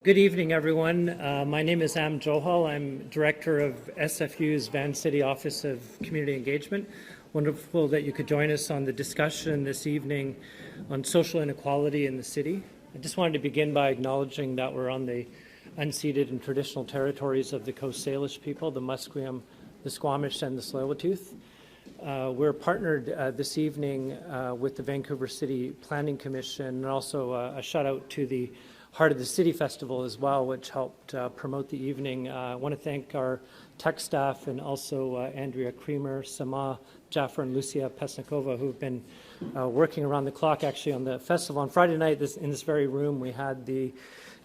Good evening, everyone. My name is Am Johal. I'm Director of SFU's Vancity Office of Community Engagement. Wonderful that you could join us on the discussion this evening on social inequality in the city. I just wanted to begin by acknowledging that we're on the unceded and traditional territories of the Coast Salish people, the Musqueam, the Squamish, and the Tsleil-Waututh. We're partnered this evening with the Vancouver City Planning Commission, and also a shout out to the Heart of the City Festival as well, which helped promote the evening. I want to thank our tech staff and also Andrea Creamer, Sama, Jaffer, and Lucia Pesnikova, who've been working around the clock actually on the festival. On Friday night, in this very room, we had the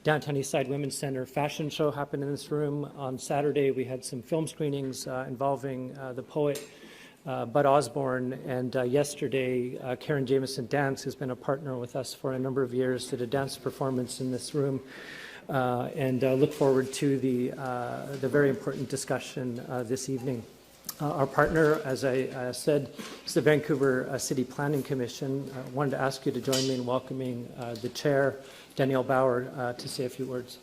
Downtown Eastside Women's Center fashion show happen in this room. On Saturday, we had some film screenings involving the poet Bud Osborne, and yesterday Karen Jameson Dance, who's been a partner with us for a number of years, did a dance performance in this room, and look forward to the very important discussion this evening. Our partner, as I said, is the Vancouver City Planning Commission. I wanted to ask you to join me in welcoming the chair, Danielle Bauer, to say a few words.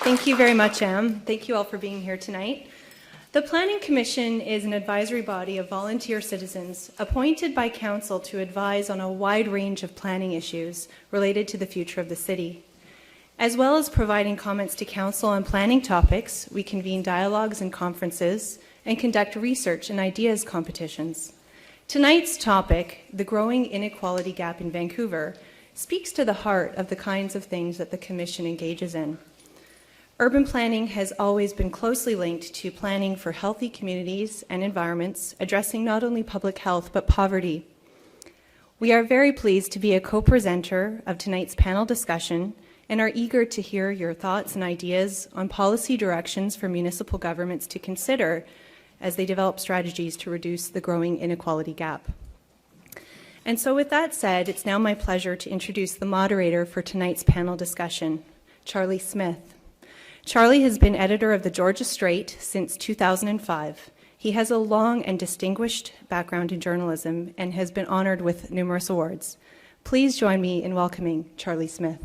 Thank you very much, Am. Thank you all for being here tonight. The Planning Commission is an advisory body of volunteer citizens appointed by Council to advise on a wide range of planning issues related to the future of the city. As well as providing comments to Council on planning topics, we convene dialogues and conferences and conduct research and ideas competitions. Tonight's topic, the growing inequality gap in Vancouver, speaks to the heart of the kinds of things that the Commission engages in. Urban planning has always been closely linked to planning for healthy communities and environments, addressing not only public health but poverty. We are very pleased to be a co-presenter of tonight's panel discussion and are eager to hear your thoughts and ideas on policy directions for municipal governments to consider as they develop strategies to reduce the growing inequality gap. And so with that said, it's now my pleasure to introduce the moderator for tonight's panel discussion, Charlie Smith. Charlie has been editor of the Georgia Straight since 2005. He has a long and distinguished background in journalism and has been honored with numerous awards. Please join me in welcoming Charlie Smith.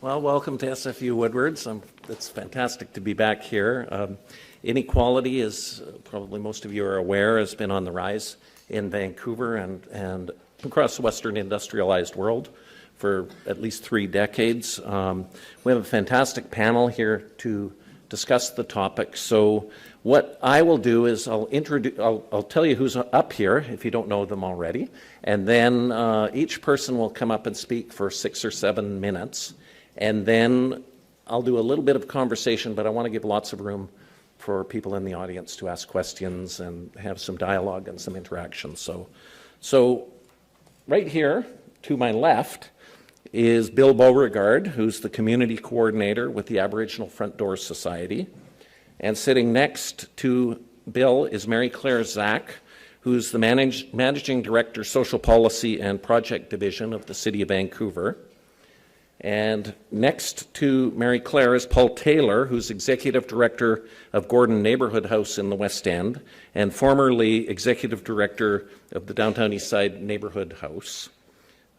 Well, welcome to SFU Woodwards. It's fantastic to be back here. Inequality, as probably most of you are aware, has been on the rise in Vancouver and across the Western industrialized world for at least 3 decades. We have a fantastic panel here to discuss the topic. So what I will do is I'll tell you who's up here if you don't know them already, and then each person will come up and speak for 6 or 7 minutes, and then I'll do a little bit of conversation, but I want to give lots of room for people in the audience to ask questions and have some dialogue and some interaction. So right here to my left is Bill Beauregard, who's the community coordinator with the Aboriginal Front Door Society. And sitting next to Bill is Mary Clare Zach, who's the Managing Director, Social Policy and Project Division of the City of Vancouver. And next to Mary Clare is Paul Taylor, who's Executive Director of Gordon Neighbourhood House in the West End and formerly Executive Director of the Downtown Eastside Neighbourhood House.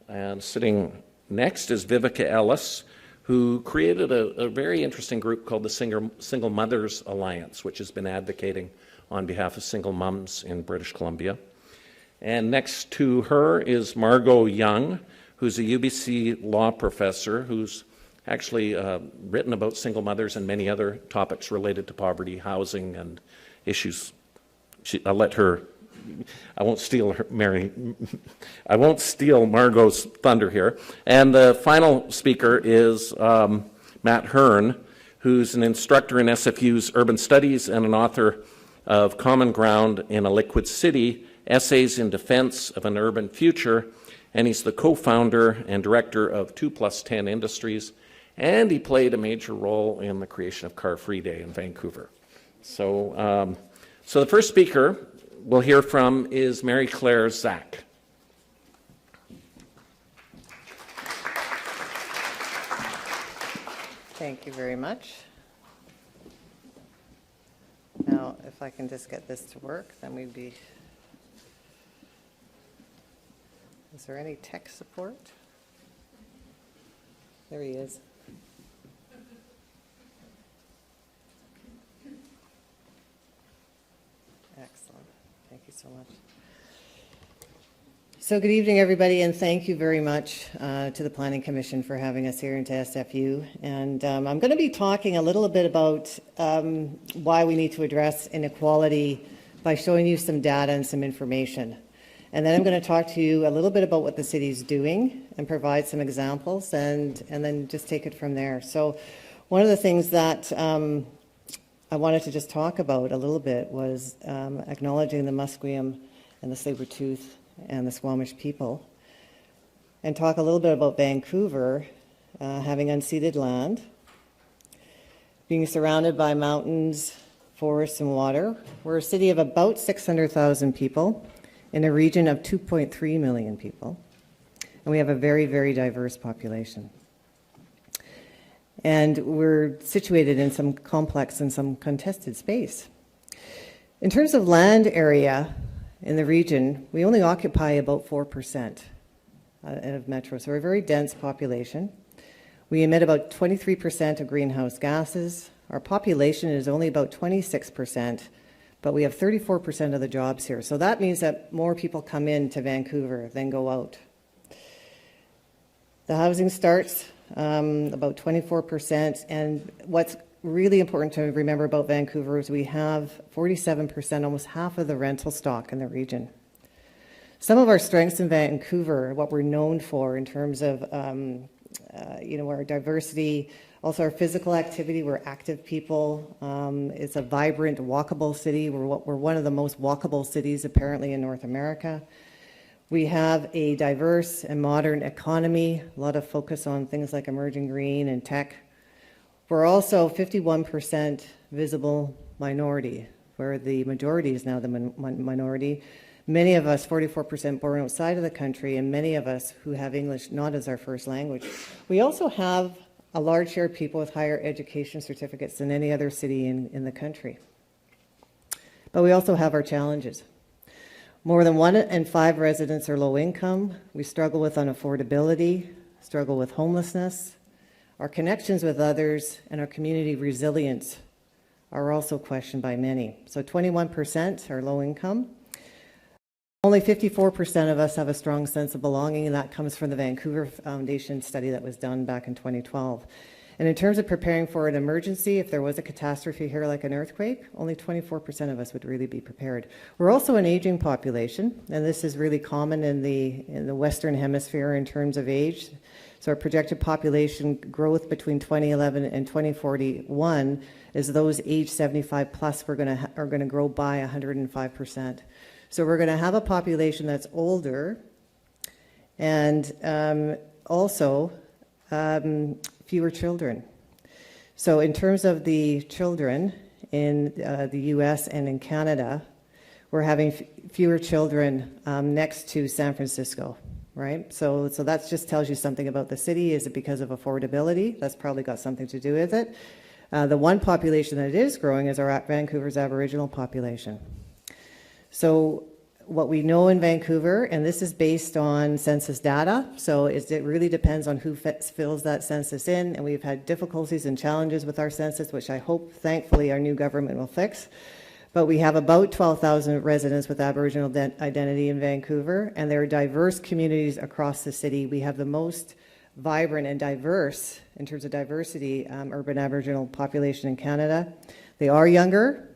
And sitting next is Vivica Ellis, who created a very interesting group called the Single Mothers Alliance, which has been advocating on behalf of single mums in British Columbia. And next to her is Margot Young, who's a UBC law professor who's actually written about single mothers and many other topics related to poverty, housing, and issues. I won't steal Margot's thunder here. And the final speaker is Matt Hearn, who's an instructor in SFU's Urban Studies and an author of Common Ground in a Liquid City, Essays in Defense of an Urban Future, and he's the co-founder and director of 2+10 Industries, and he played a major role in the creation of Car Free Day in Vancouver. So the first speaker we'll hear from is Mary Clare Zach. Thank you very much. Now, if I can just get this to work, then we'd be Is there any tech support? There he is. Excellent. Thank you so much. So good evening, everybody, and thank you very much to the Planning Commission for having us here into SFU. And I'm going to be talking a little bit about why we need to address inequality by showing you some data and some information. And then I'm going to talk to you a little bit about what the city's doing and provide some examples and then just take it from there. So one of the things that I wanted to just talk about a little bit was acknowledging the Musqueam and the Tsleil-Waututh and the Squamish people, and talk a little bit about Vancouver having unceded land, being surrounded by mountains, forests, and water. We're a city of about 600,000 people in a region of 2.3 million people, and we have a very, very diverse population. And we're situated in some complex and some contested space. In terms of land area in the region, we only occupy about 4% of metro, so we're a very dense population. We emit about 23% of greenhouse gases. Our population is only about 26%, but we have 34% of the jobs here. So that means that more people come into Vancouver than go out. The housing starts about 24%, and what's really important to remember about Vancouver is we have 47%, almost half of the rental stock in the region. Some of our strengths in Vancouver, what we're known for in terms of our diversity, also our physical activity, we're active people. It's a vibrant, walkable city. We're one of the most walkable cities apparently in North America. We have a diverse and modern economy, a lot of focus on things like emerging green and tech. We're also 51% visible minority, where the majority is now the minority. Many of us, 44%, born outside of the country, and many of us who have English not as our first language. We also have a large share of people with higher education certificates than any other city in the country. But we also have our challenges. More than 1 in 5 residents are low income. We struggle with unaffordability, struggle with homelessness. Our connections with others and our community resilience are also questioned by many. So 21% are low income. Only 54% of us have a strong sense of belonging, and that comes from the Vancouver Foundation study that was done back in 2012. And in terms of preparing for an emergency, if there was a catastrophe here like an earthquake, only 24% of us would really be prepared. We're also an aging population, and this is really common in the Western Hemisphere in terms of age. So our projected population growth between 2011 and 2041 is those age 75 plus are going to grow by 105%. So we're going to have a population that's older and also fewer children. So in terms of the children in the US and in Canada, we're having fewer children next to San Francisco. Right? So that just tells you something about the city. Is it because of affordability? That's probably got something to do with it. The one population that is growing is Vancouver's Aboriginal population. So what we know in Vancouver, and this is based on census data, so it really depends on who fills that census in, and we've had difficulties and challenges with our census, which I hope, thankfully, our new government will fix. But we have about 12,000 residents with Aboriginal identity in Vancouver, and there are diverse communities across the city. We have the most vibrant and diverse, in terms of diversity, urban Aboriginal population in Canada. They are younger,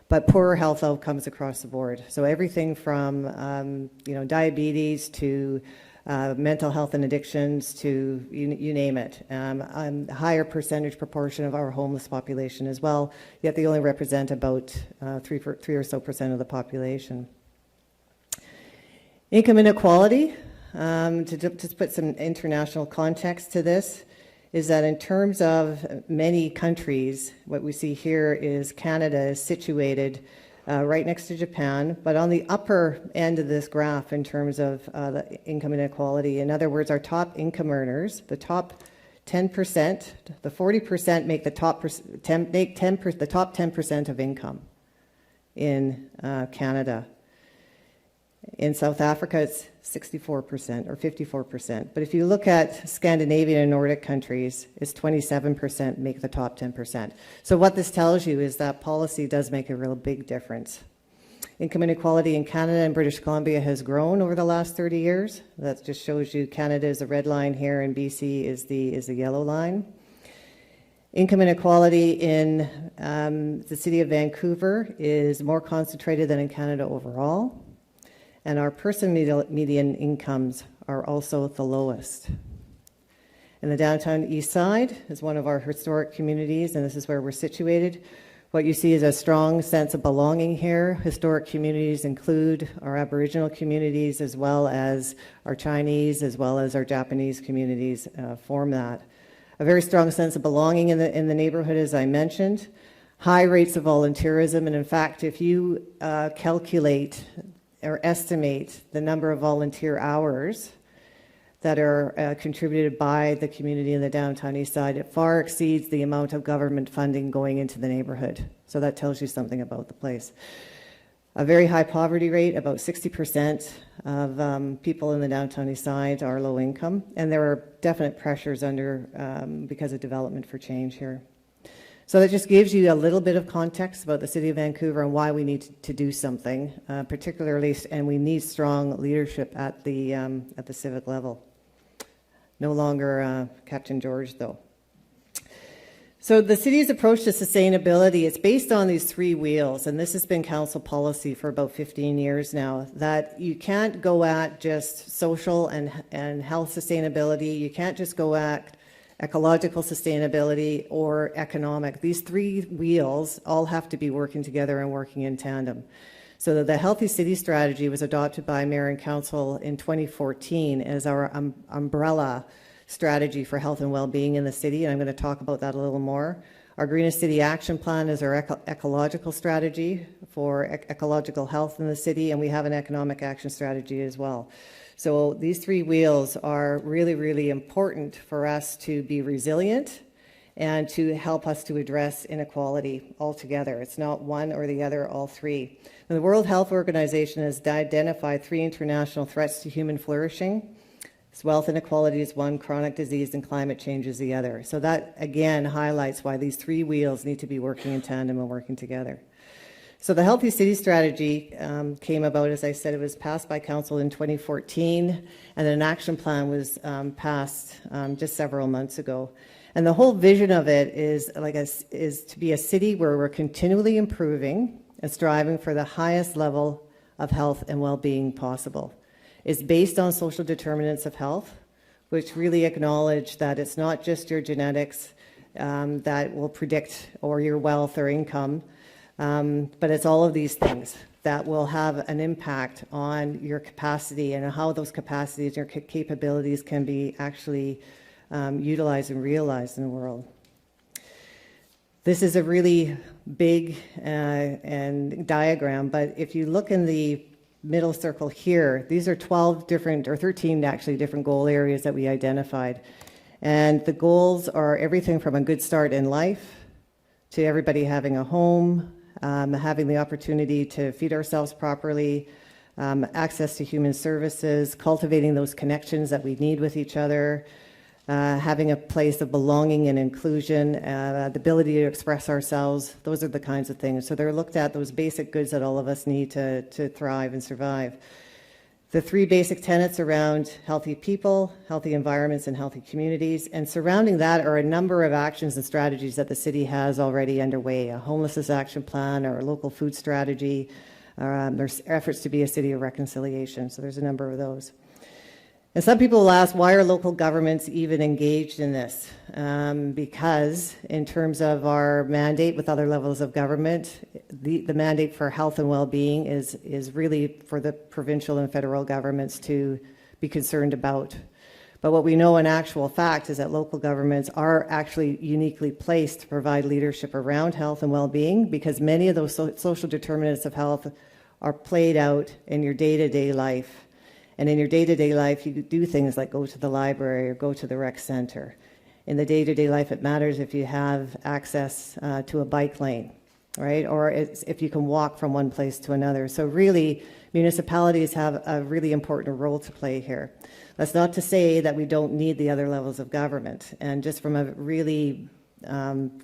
but poorer health outcomes across the board. So everything from diabetes to mental health and addictions to you name it. Higher percentage proportion of our homeless population as well, yet they only represent about 3 or so percent of the population. Income inequality, to put some international context to this, is that in terms of many countries, what we see here is Canada is situated right next to Japan, but on the upper end of this graph in terms of the income inequality. In other words, our top income earners, the top 10%, the 40% make the top 10% of income in Canada. In South Africa, it's 64% or 54%. But if you look at Scandinavian and Nordic countries, it's 27% make the top 10%. So what this tells you is that policy does make a real big difference. Income inequality in Canada and British Columbia has grown over the last 30 years. That just shows you Canada is the red line here and BC is the yellow line. Income inequality in the city of Vancouver is more concentrated than in Canada overall. And our person median incomes are also the lowest. In the downtown Eastside is one of our historic communities, and this is where we're situated. What you see is a strong sense of belonging here. Historic communities include our Aboriginal communities as well as our Chinese, as well as our Japanese communities form that. A very strong sense of belonging in the neighborhood, as I mentioned. High rates of volunteerism, and in fact, if you calculate or estimate the number of volunteer hours that are contributed by the community in the downtown east side, it far exceeds the amount of government funding going into the neighborhood. So that tells you something about the place. A very high poverty rate, about 60% of people in the downtown east side are low income, and there are definite pressures because of development for change here. So that just gives you a little bit of context about the City of Vancouver and why we need to do something, particularly, and we need strong leadership at the civic level. No longer Captain George, though. So the city's approach to sustainability is based on these three wheels, and this has been council policy for about 15 years now, that you can't go at just social and health sustainability, you can't just go at ecological sustainability or economic. These three wheels all have to be working together and working in tandem. So the Healthy City Strategy was adopted by Mayor and Council in 2014 as our umbrella strategy for health and well-being in the city, and I'm going to talk about that a little more. Our Greenest City Action Plan is our ecological strategy for ecological health in the city, and we have an economic action strategy as well. So these three wheels are really, really important for us to be resilient and to help us to address inequality altogether. It's not one or the other, all three. And the World Health Organization has identified 3 international threats to human flourishing. It's wealth inequality is one, chronic disease, and climate change is the other. So that, again, highlights why these three wheels need to be working in tandem and working together. So the Healthy City Strategy came about, as I said, it was passed by Council in 2014, and an action plan was passed just several months ago. And the whole vision of it is to be a city where we're continually improving and striving for the highest level of health and well-being possible. It's based on social determinants of health, which really acknowledge that it's not just your genetics that will predict or your wealth or income, but it's all of these things that will have an impact on your capacity and how those capacities, your capabilities can be actually utilized and realized in the world. This is a really big and diagram, but if you look in the middle circle here, these are 12 different, or 13 actually, different goal areas that we identified. And the goals are everything from a good start in life to everybody having a home, having the opportunity to feed ourselves properly, access to human services, cultivating those connections that we need with each other, having a place of belonging and inclusion, the ability to express ourselves. Those are the kinds of things. So they're looked at, those basic goods that all of us need to thrive and survive. The 3 basic tenets around healthy people, healthy environments, and healthy communities. And surrounding that are a number of actions and strategies that the city has already underway. A homelessness action plan, or a local food strategy. There's efforts to be a city of reconciliation. So there's a number of those. And some people will ask, why are local governments even engaged in this? Because in terms of our mandate with other levels of government, the mandate for health and well-being is really for the provincial and federal governments to be concerned about. But what we know in actual fact is that local governments are actually uniquely placed to provide leadership around health and well-being, because many of those social determinants of health are played out in your day-to-day life. And in your day-to-day life, you do things like go to the library or go to the rec center. In the day-to-day life, it matters if you have access to a bike lane, right? Or if you can walk from one place to another. So really municipalities have a really important role to play here. That's not to say that we don't need the other levels of government. And just from a really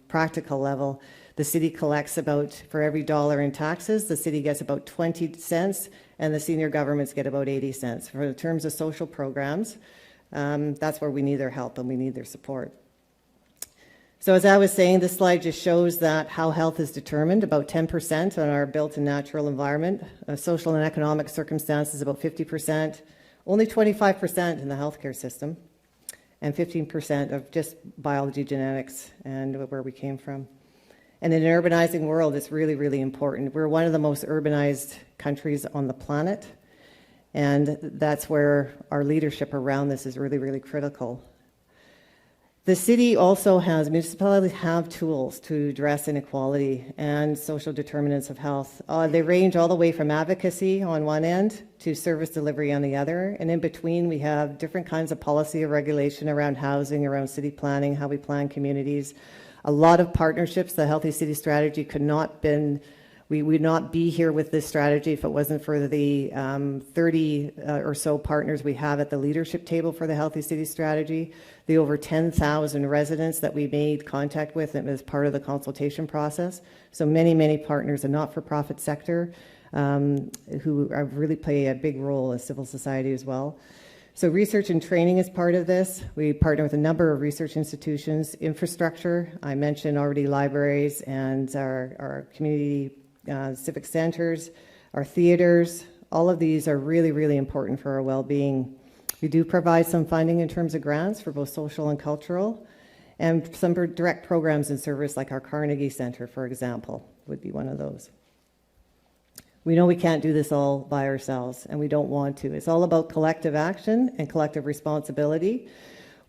practical level, the city collects about, for every dollar in taxes, the city gets about 20 cents, and the senior governments get about 80 cents. For in terms of social programs, that's where we need their help and we need their support. So as I was saying, this slide just shows that how health is determined, about 10% on our built and natural environment, social and economic circumstances about 50%, only 25% in the healthcare system, and 15% of just biology, genetics, and where we came from. And in an urbanizing world, it's really, really important. We're one of the most urbanized countries on the planet, and that's where our leadership around this is really, really critical. The city also has, municipalities have tools to address inequality and social determinants of health. They range all the way from advocacy on one end to service delivery on the other. And in between, we have different kinds of policy or regulation around housing, around city planning, how we plan communities. A lot of partnerships. The Healthy City Strategy could not been, we would not be here with this strategy if it wasn't for the 30 or so partners we have at the leadership table for the Healthy City Strategy, the over 10,000 residents that we made contact with as part of the consultation process. So many, many partners, a not-for-profit sector, who really play a big role as civil society as well. So research and training is part of this. We partner with a number of research institutions. Infrastructure, I mentioned already libraries and our community civic centers, our theaters. All of these are really, really important for our well-being. We do provide some funding in terms of grants for both social and cultural, and some direct programs and service like our Carnegie Center, for example, would be one of those. We know we can't do this all by ourselves, and we don't want to. It's all about collective action and collective responsibility.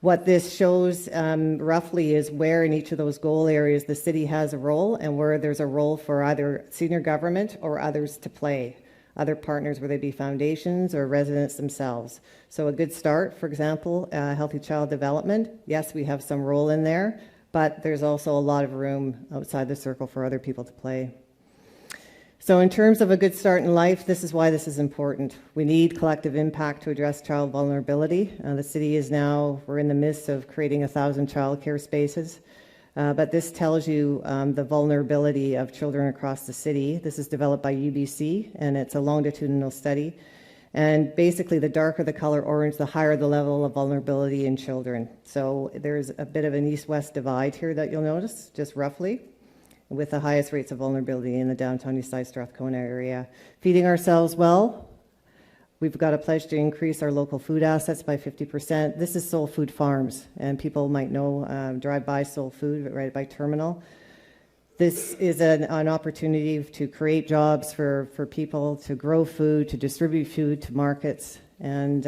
What this shows roughly is where in each of those goal areas the city has a role and where there's a role for either senior government or others to play, other partners, whether they be foundations or residents themselves. So a good start, for example, healthy child development. Yes, we have some role in there, but there's also a lot of room outside the circle for other people to play. So in terms of a good start in life, this is why this is important. We need collective impact to address child vulnerability. The city is now, we're in the midst of creating 1,000 childcare spaces. But this tells you the vulnerability of children across the city. This is developed by UBC, and it's a longitudinal study. And basically, the darker the color orange, the higher the level of vulnerability in children. So there's a bit of an east-west divide here that you'll notice, just roughly, with the highest rates of vulnerability in the downtown Eastside Strathcona area. Feeding ourselves well. We've got a pledge to increase our local food assets by 50%. This is Soul Food Farms, and people might know, drive by Soul Food right by Terminal. This is an opportunity to create jobs for people, to grow food, to distribute food to markets, and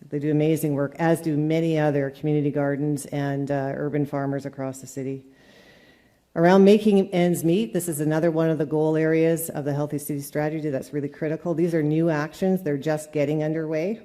they do amazing work, as do many other community gardens and urban farmers across the city. Around making ends meet, this is another one of the goal areas of the Healthy City Strategy that's really critical. These are new actions. They're just getting underway.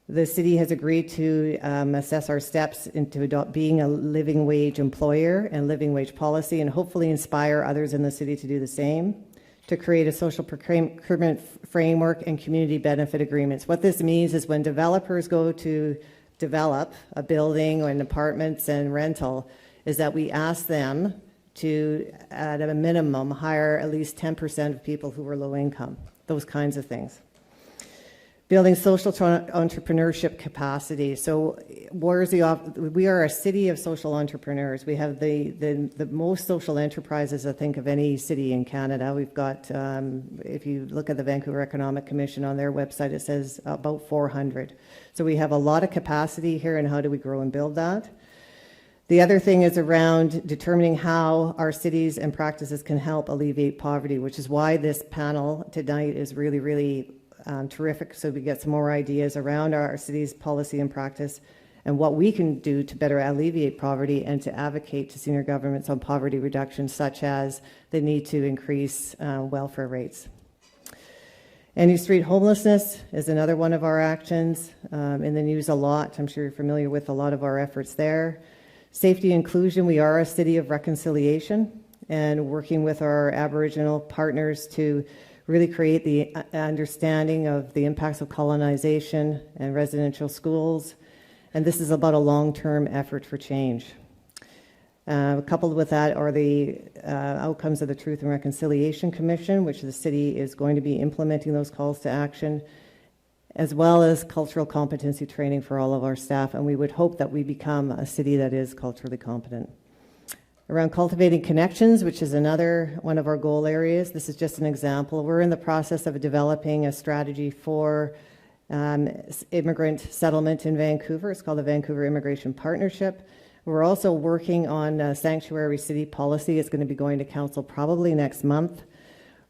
The city has agreed to assess our steps into being a living wage employer and living wage policy, and hopefully inspire others in the city to do the same, to create a social procurement framework and community benefit agreements. What this means is when developers go to develop a building or an apartments and rental, is that we ask them to, at a minimum, hire at least 10% of people who are low income, those kinds of things. Building social entrepreneurship capacity. So we are a city of social entrepreneurs. We have the most social enterprises, I think, of any city in Canada. We've got, if you look at the Vancouver Economic Commission on their website, it says about 400. So we have a lot of capacity here, and how do we grow and build that? The other thing is around determining how our cities and practices can help alleviate poverty, which is why this panel tonight is really, really terrific, so we get some more ideas around our city's policy and practice and what we can do to better alleviate poverty and to advocate to senior governments on poverty reduction, such as the need to increase welfare rates. Any street homelessness is another one of our actions, in the news a lot. I'm sure you're familiar with a lot of our efforts there. Safety inclusion, we are a city of reconciliation, and working with our Aboriginal partners to really create the understanding of the impacts of colonization and residential schools. And this is about a long-term effort for change. Coupled with that are the outcomes of the Truth and Reconciliation Commission, which the city is going to be implementing those calls to action, as well as cultural competency training for all of our staff. And we would hope that we become a city that is culturally competent. Around cultivating connections, which is another one of our goal areas, this is just an example. We're in the process of developing a strategy for immigrant settlement in Vancouver. It's called the Vancouver Immigration Partnership. We're also working on sanctuary city policy. It's going to be going to council probably next month,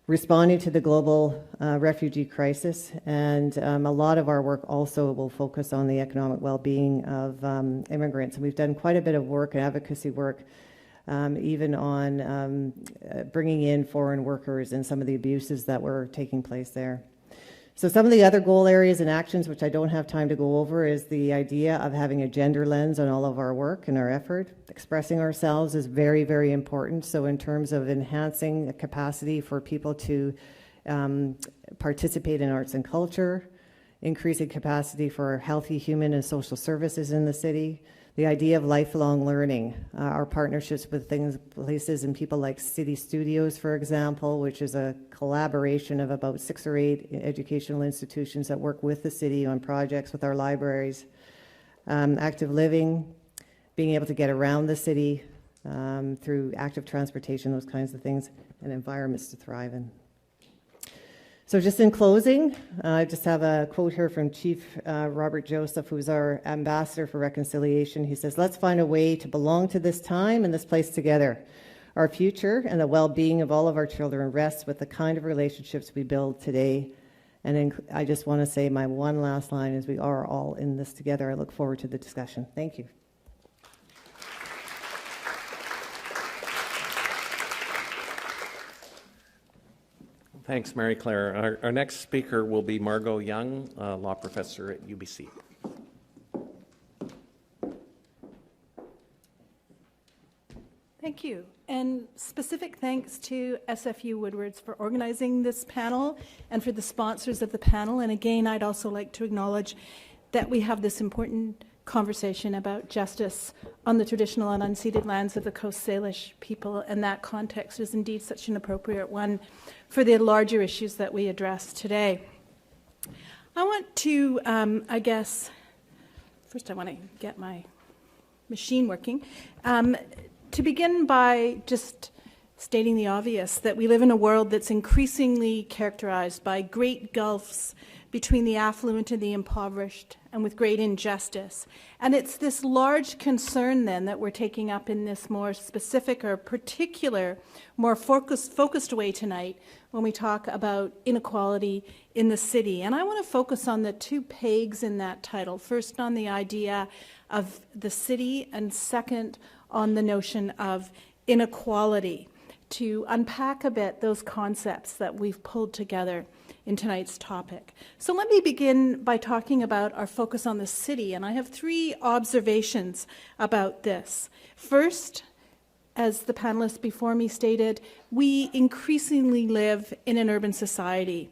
responding to the global refugee crisis. And a lot of our work also will focus on the economic well-being of immigrants. And we've done quite a bit of work, advocacy work, even on bringing in foreign workers and some of the abuses that were taking place there. So some of the other goal areas and actions, which I don't have time to go over, is the idea of having a gender lens on all of our work and our effort. Expressing ourselves is very, very important. So in terms of enhancing the capacity for people to participate in arts and culture, increasing capacity for healthy human and social services in the city, the idea of lifelong learning, our partnerships with places and people like City Studios, for example, which is a collaboration of about 6 or 8 educational institutions that work with the city on projects with our libraries, active living, being able to get around the city through active transportation, those kinds of things, and environments to thrive in. So just in closing, I just have a quote here from Chief Robert Joseph, who's our ambassador for reconciliation. He says, "Let's find a way to belong to this time and this place together. Our future and the well-being of all of our children rests with the kind of relationships we build today." And I just want to say my one last line is we are all in this together. I look forward to the discussion. Thank you. Thanks, Mary Claire. Our next speaker will be Margot Young, law professor at UBC. Thank you. And specific thanks to SFU Woodwards for organizing this panel and for the sponsors of the panel. And again, I'd also like to acknowledge that we have this important conversation about justice on the traditional and unceded lands of the Coast Salish people, and that context is indeed such an appropriate one for the larger issues that we address today. I want to, first I want to get my machine working. To begin by just stating the obvious, that we live in a world that's increasingly characterized by great gulfs between the affluent and the impoverished, and with great injustice. And it's this large concern then that we're taking up in this more specific or particular, more focused way tonight when we talk about inequality in the city. And I want to focus on the 2 pegs in that title. First on the idea of the city, and second on the notion of inequality, to unpack a bit those concepts that we've pulled together in tonight's topic. So let me begin by talking about our focus on the city, and I have 3 observations about this. First, as the panelists before me stated, we increasingly live in an urban society.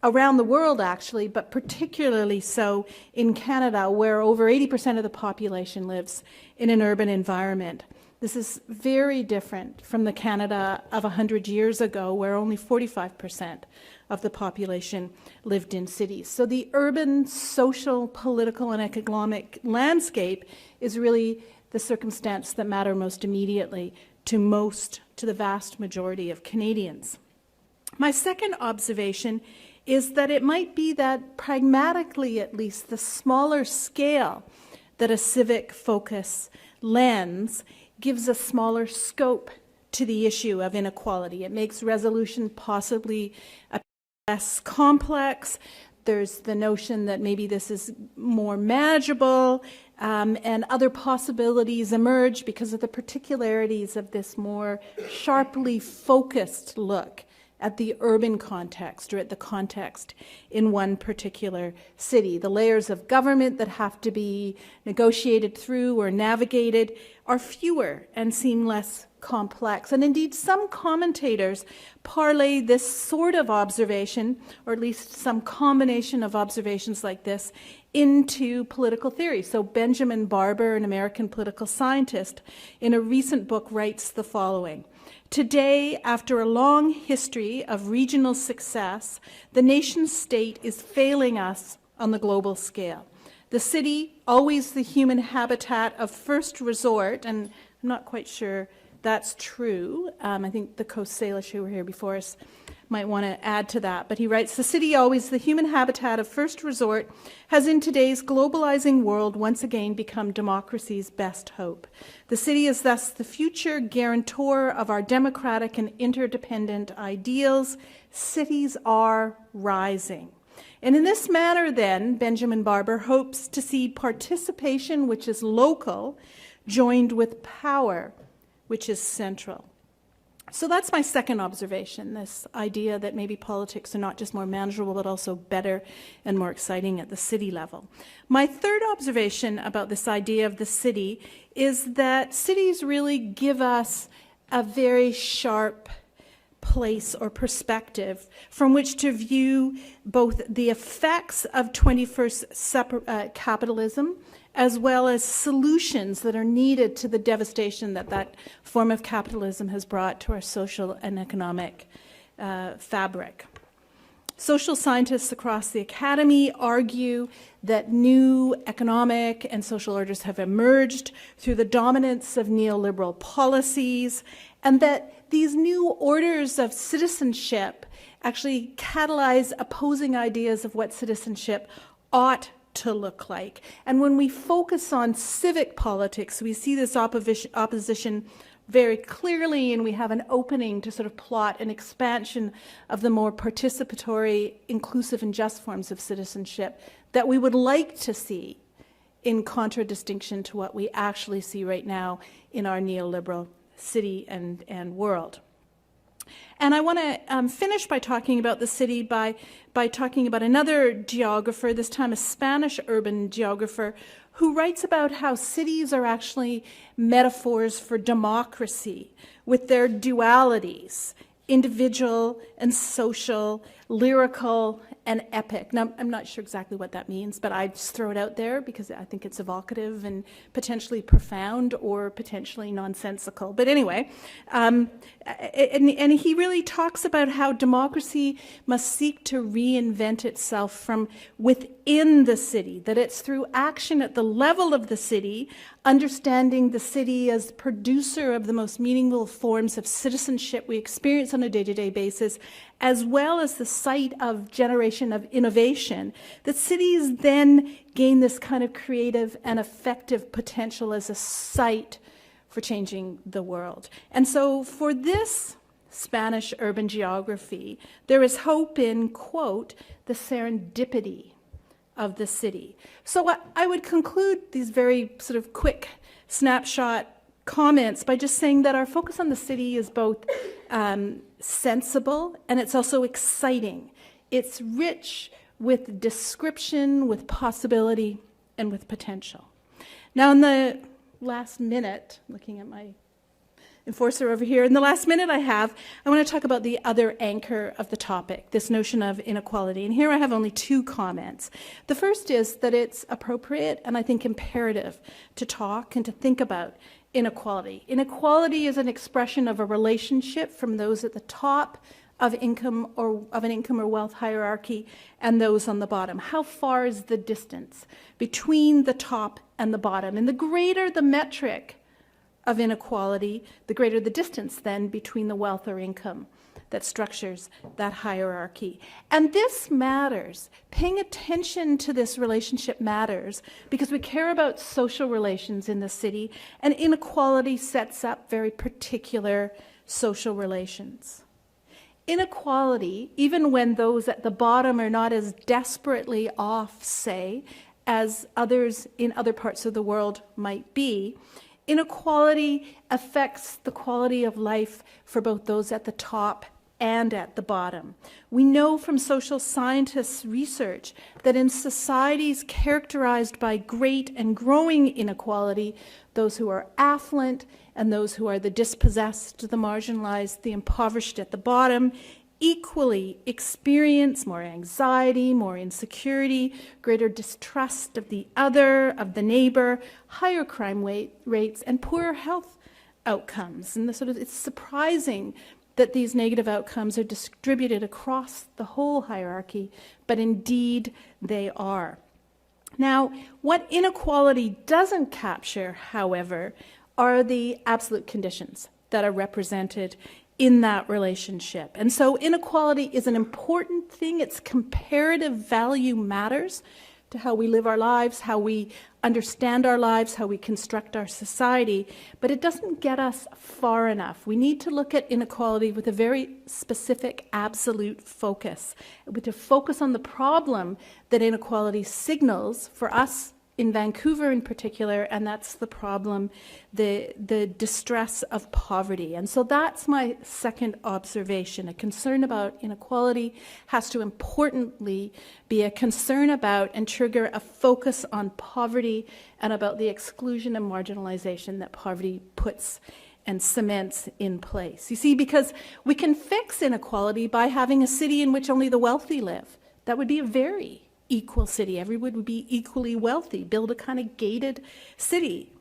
Around the world, actually, but particularly so in Canada, where over 80% of the population lives in an urban environment. This is very different from the Canada of 100 years ago, where only 45% of the population lived in cities. So the urban, social, political, and economic landscape is really the circumstance that matter most immediately to the vast majority of Canadians. My second observation is that it might be that pragmatically, at least, the smaller scale that a civic focus lends gives a smaller scope to the issue of inequality. It makes resolution possibly less complex. There's the notion that maybe this is more manageable, and other possibilities emerge because of the particularities of this more sharply focused look at the urban context, or at the context in one particular city. The layers of government that have to be negotiated through or navigated are fewer and seem less complex. And indeed, some commentators parlay this sort of observation, or at least some combination of observations like this, into political theory. So Benjamin Barber, an American political scientist, in a recent book writes the following: "Today, after a long history of regional success, the nation state is failing us on the global scale. The city, always the human habitat of first resort," and I'm not quite sure that's true. I think the Coast Salish who were here before us might want to add to that. But he writes, "The city, always the human habitat of first resort, has in today's globalizing world once again become democracy's best hope. The city is thus the future guarantor of our democratic and interdependent ideals. Cities are rising." And in this manner, then, Benjamin Barber hopes to see participation, which is local, joined with power, which is central. So that's my second observation, this idea that maybe politics are not just more manageable, but also better and more exciting at the city level. My third observation about this idea of the city is that cities really give us a very sharp place or perspective from which to view both the effects of 21st capitalism as well as solutions that are needed to the devastation that that form of capitalism has brought to our social and economic fabric. Social scientists across the academy argue that new economic and social orders have emerged through the dominance of neoliberal policies, and that these new orders of citizenship actually catalyze opposing ideas of what citizenship ought to look like. And when we focus on civic politics, we see this opposition very clearly, and we have an opening to sort of plot an expansion of the more participatory, inclusive, and just forms of citizenship that we would like to see in contradistinction to what we actually see right now in our neoliberal city and world. And I want to finish by talking about the city by talking about another geographer, this time a Spanish urban geographer, who writes about how cities are actually metaphors for democracy with their dualities, individual and social, lyrical and epic. Now, I'm not sure exactly what that means, but I just throw it out there because I think it's evocative and potentially profound or potentially nonsensical. But anyway, and he really talks about how democracy must seek to reinvent itself from within the city, that it's through action at the level of the city, understanding the city as producer of the most meaningful forms of citizenship we experience on a day-to-day basis, as well as the site of generation of innovation, that cities then gain this kind of creative and effective potential as a site for changing the world. And so for this Spanish urban geography, there is hope in, quote, the serendipity of the city. So I would conclude these very sort of quick snapshot comments by just saying that our focus on the city is both sensible and it's also exciting. It's rich with description, with possibility, and with potential. Now, in the last minute, looking at my enforcer over here, in the last minute I want to talk about the other anchor of the topic, this notion of inequality. And here I have only two comments. The first is that it's appropriate and I think imperative to talk and to think about inequality. Inequality is an expression of a relationship from those at the top of an income or wealth hierarchy and those on the bottom. How far is the distance between the top and the bottom? And the greater the metric of inequality, the greater the distance then between the wealth or income that structures that hierarchy. And this matters. Paying attention to this relationship matters because we care about social relations in the city, and inequality sets up very particular social relations. Inequality, even when those at the bottom are not as desperately off, say, as others in other parts of the world might be, inequality affects the quality of life for both those at the top and at the bottom. We know from social scientists' research that in societies characterized by great and growing inequality, those who are affluent and those who are the dispossessed, the marginalized, the impoverished at the bottom, equally experience more anxiety, more insecurity, greater distrust of the other, of the neighbor, higher crime rates, and poorer health outcomes. And it's surprising that these negative outcomes are distributed across the whole hierarchy, but indeed they are. Now, what inequality doesn't capture, however, are the absolute conditions that are represented in that relationship. And so inequality is an important thing. Its comparative value matters to how we live our lives, how we understand our lives, how we construct our society, but it doesn't get us far enough. We need to look at inequality with a very specific, absolute focus, to focus on the problem that inequality signals for us in Vancouver in particular, and that's the problem, the distress of poverty. And so that's my second observation. A concern about inequality has to importantly be a concern about and trigger a focus on poverty and about the exclusion and marginalization that poverty puts and cements in place. You see, because we can fix inequality by having a city in which only the wealthy live. That would be a very equal city. Everyone would be equally wealthy. Build a kind of gated city.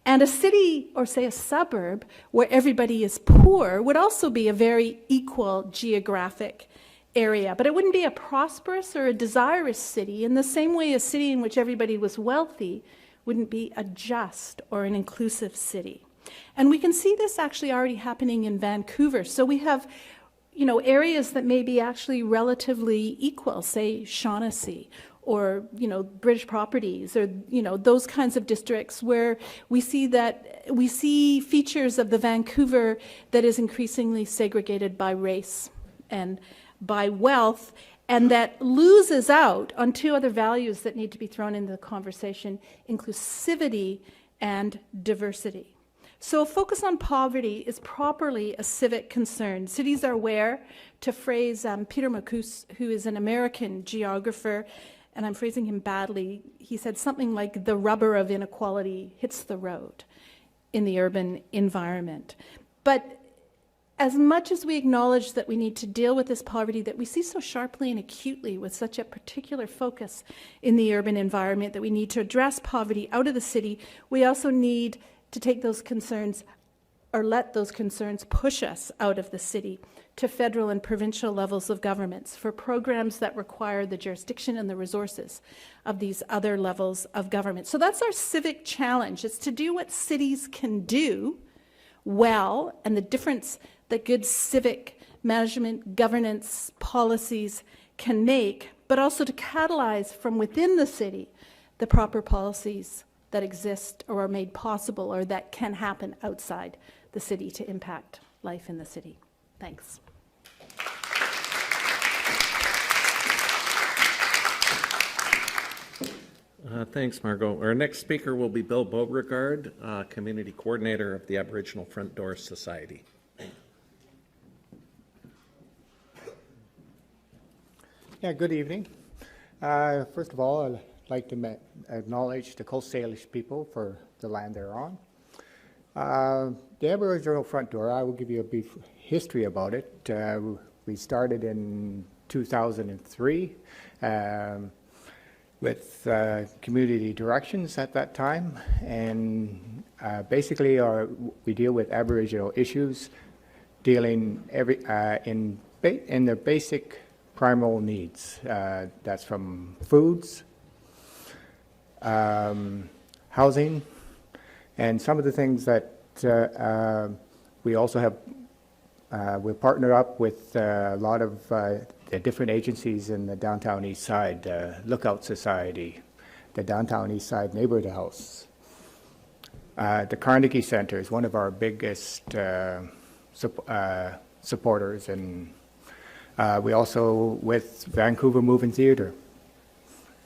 And a city, or say a suburb, where everybody is poor would also be a very equal geographic area. But it wouldn't be a prosperous or a desirous city in the same way a city in which everybody was wealthy wouldn't be a just or an inclusive city. And we can see this actually already happening in Vancouver. So we have areas that may be actually relatively equal, say Shaughnessy or, British Properties or, those kinds of districts where we see features of the Vancouver that is increasingly segregated by race and by wealth, and that loses out on two other values that need to be thrown into the conversation: inclusivity and diversity. So a focus on poverty is properly a civic concern. Cities are where, to phrase Peter Marcuse, who is an American geographer, and I'm phrasing him badly, he said something like the rubber of inequality hits the road in the urban environment. But as much as we acknowledge that we need to deal with this poverty that we see so sharply and acutely with such a particular focus in the urban environment, that we need to address poverty out of the city, we also need to take those concerns or let those concerns push us out of the city to federal and provincial levels of governments for programs that require the jurisdiction and the resources of these other levels of government. So that's our civic challenge. It's to do what cities can do well, and the difference that good civic management, governance, policies can make, but also to catalyze from within the city the proper policies that exist or are made possible or that can happen outside the city to impact life in the city. Thanks. Thanks, Margot. Our next speaker will be Bill Beauregard, Community Coordinator of the Aboriginal Front Door Society. Yeah, good evening. First of all, I'd like to acknowledge the Coast Salish people for the land they're on. The Aboriginal Front Door, I will give you a brief history about it. We started in 2003 with community directions at that time, and basically we deal with Aboriginal issues, dealing in the basic primal needs. That's from foods, housing, and some of the things that we also have. We're partnered up with a lot of the different agencies in the downtown Eastside, Lookout Society, the downtown Eastside Neighborhood House. The Carnegie Center is one of our biggest supporters, and we also with Vancouver Moving Theatre.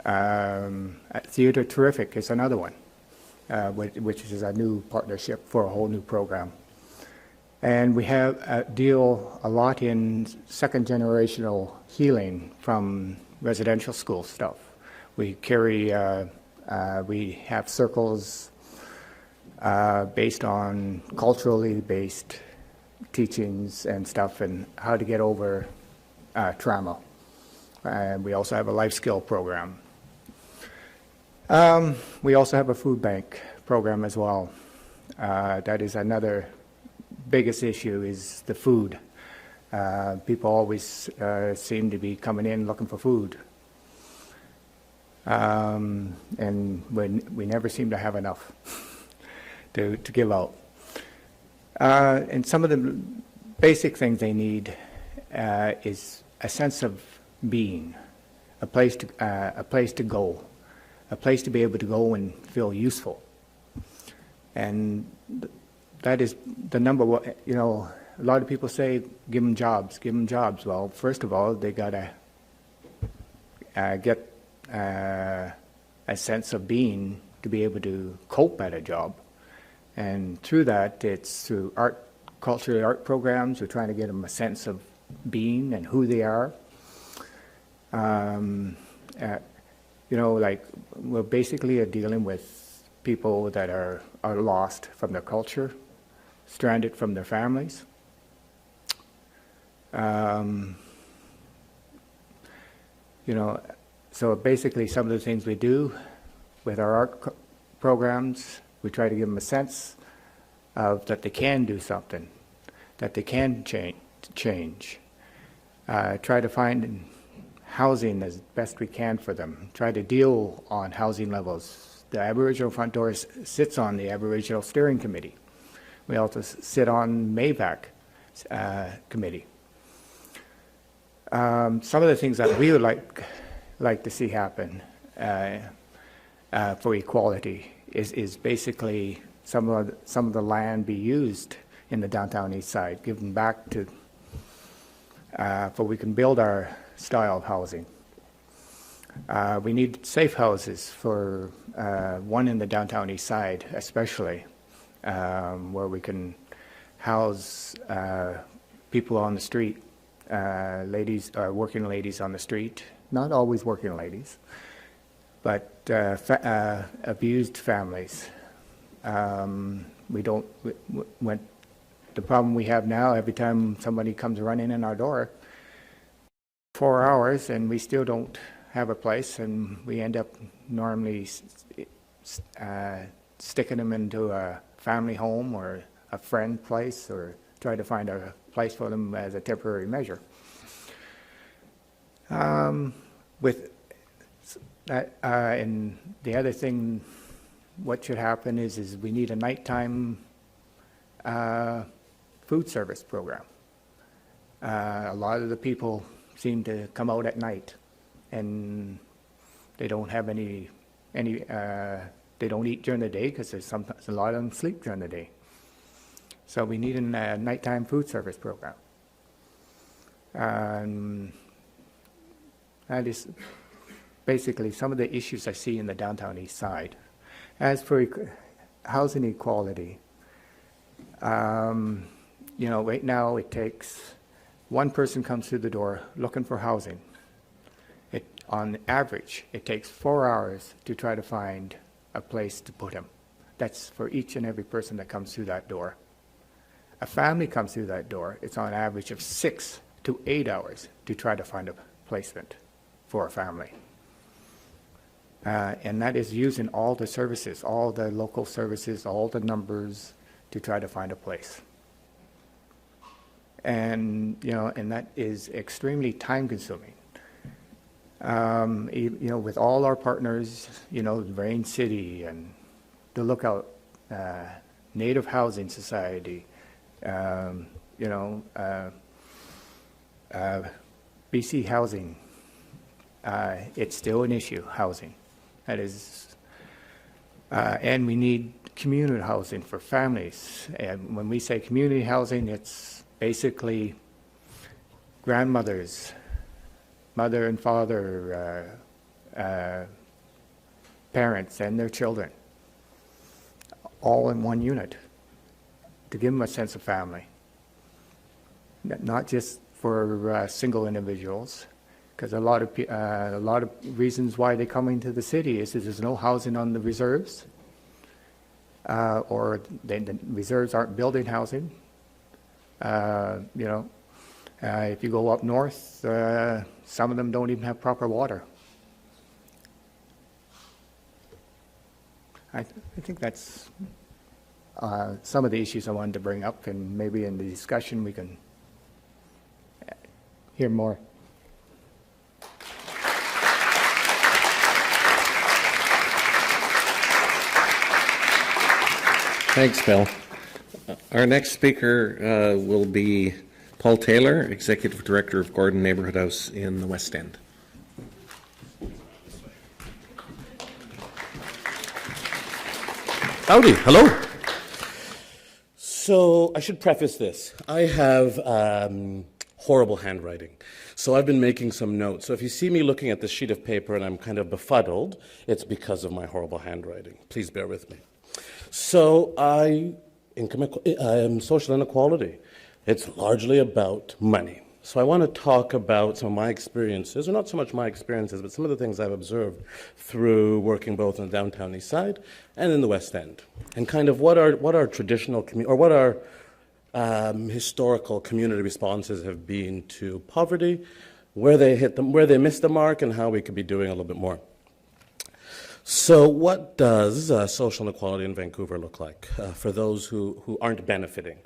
Theatre Terrific is another one, which is a new partnership for a whole new program. And we have deal a lot in second generational healing from residential school stuff. We carry, we have circles based on culturally based teachings and stuff and how to get over trauma. And we also have a life skill program. We also have a food bank program as well. That is another biggest issue is the food. People always seem to be coming in looking for food. And we never seem to have enough to give out. And some of the basic things they need is a sense of being, a place to go, a place to be able to go and feel useful. And that is the number one, you know, a lot of people say, give them jobs, give them jobs. Well, first of all, they got to get a sense of being to be able to cope at a job. And through that, it's through art, cultural art programs. We're trying to get them a sense of being and who they are. You know, like we're basically dealing with people that are lost from their culture, stranded from their families. You know, so basically some of the things we do with our art programs, we try to give them a sense of that they can do something, that they can change. Try to find housing as best we can for them. Try to deal on housing levels. The Aboriginal Front Door sits on the Aboriginal Steering Committee. We also sit on MAVAC committee. Some of the things that we would like to see happen for equality is basically some of the land be used in the downtown Eastside, given back to, for we can build our style of housing. We need safe houses for one in the downtown Eastside, especially, where we can house people on the street, ladies, working ladies on the street, not always working ladies, but abused families. We don't, when the problem we have now, every time somebody comes running in our door, 4 hours, and we still don't have a place, and we end up normally sticking them into a family home or a friend place, or try to find a place for them as a temporary measure. With that, and the other thing, what should happen is we need a nighttime food service program. A lot of the people seem to come out at night, and they don't have any they don't eat during the day because there's sometimes a lot of them sleep during the day. So we need a nighttime food service program. That is basically some of the issues I see in the downtown East Side. As for housing equality, you know, right now it takes one person comes through the door looking for housing. On average, it takes 4 hours to try to find a place to put him. That's for each and every person that comes through that door. A family comes through that door, it's on average of 6 to 8 hours to try to find a placement for a family. And that is using all the services, all the local services, all the numbers to try to find a place. And, you know, and that is extremely time consuming. You know, with all our partners, you know, Vancity and the Lookout, Native Housing Society, you know, BC Housing, it's still an issue, housing. That is, and we need community housing for families. And when we say community housing, it's basically grandmothers, mother and father, parents and their children, all in one unit, to give them a sense of family. not just for single individuals, because a lot of reasons why they're coming to the city is that there's no housing on the reserves, or the reserves aren't building housing. If you go up north, some of them don't even have proper water. I think that's some of the issues I wanted to bring up, and maybe in the discussion we can hear more. Thanks, Bill. Our next speaker will be Paul Taylor, Executive Director of Gordon Neighbourhood House in the West End. Howdy, hello. So I should preface this. I have horrible handwriting. So I've been making some notes. So if you see me looking at this sheet of paper and I'm kind of befuddled, it's because of my horrible handwriting. Please bear with me. So social inequality. It's largely about money. So I want to talk about some of my experiences, or not so much my experiences, but some of the things I've observed through working both in the downtown East Side and in the West End, and kind of what our traditional what our historical community responses have been to poverty, where they missed the mark, and how we could be doing a little bit more. So what does social inequality in Vancouver look like for those who aren't benefiting?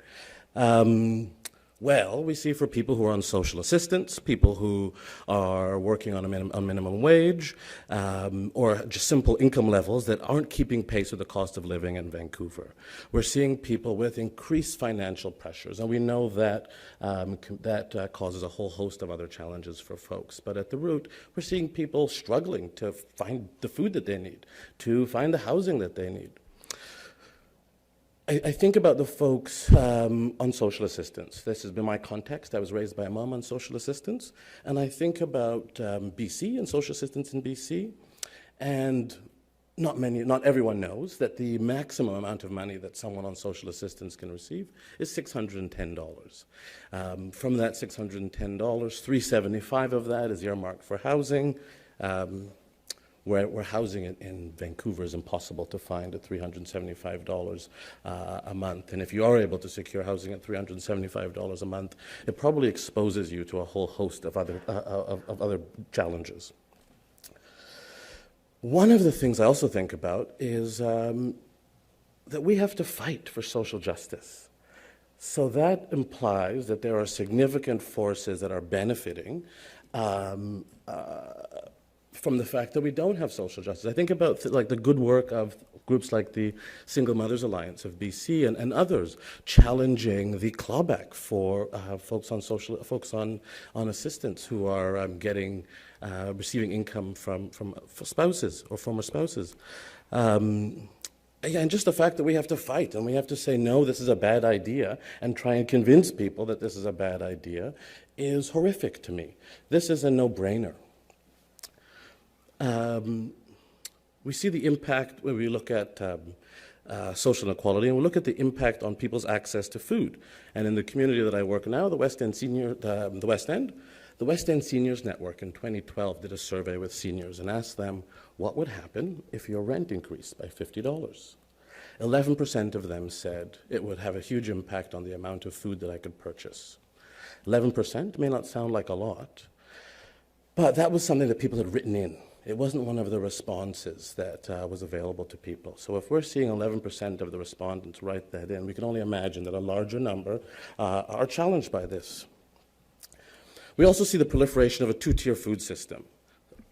Well, we see for people who are on social assistance, people who are working on a minimum wage, or just simple income levels that aren't keeping pace with the cost of living in Vancouver. We're seeing people with increased financial pressures, and we know that that causes a whole host of other challenges for folks. But at the root, we're seeing people struggling to find the food that they need, to find the housing that they need. I think about the folks on social assistance. This has been my context. I was raised by a mom on social assistance. And I think about BC and social assistance in BC. And not everyone knows that the maximum amount of money that someone on social assistance can receive is $610. From that $610, $375 of that is earmarked for housing. Where housing in Vancouver is impossible to find at $375 a month. And if you are able to secure housing at $375 a month, it probably exposes you to a whole host of other challenges. One of the things I also think about is that we have to fight for social justice. So that implies that there are significant forces that are benefiting from the fact that we don't have social justice. I think about like the good work of groups like the Single Mothers Alliance of BC and others challenging the clawback for folks on assistance who are receiving income from spouses or former spouses. And just the fact that we have to fight and we have to say, no, this is a bad idea, and try and convince people that this is a bad idea is horrific to me. This is a no-brainer. We see the impact when we look at social inequality, and we look at the impact on people's access to food. And in the community that I work in now, the West End Seniors Network in 2012 did a survey with seniors and asked them what would happen if your rent increased by $50. 11% of them said it would have a huge impact on the amount of food that I could purchase. 11% may not sound like a lot, but that was something that people had written in. It wasn't one of the responses that was available to people. So if we're seeing 11% of the respondents write that in, we can only imagine that a larger number are challenged by this. We also see the proliferation of a two-tier food system,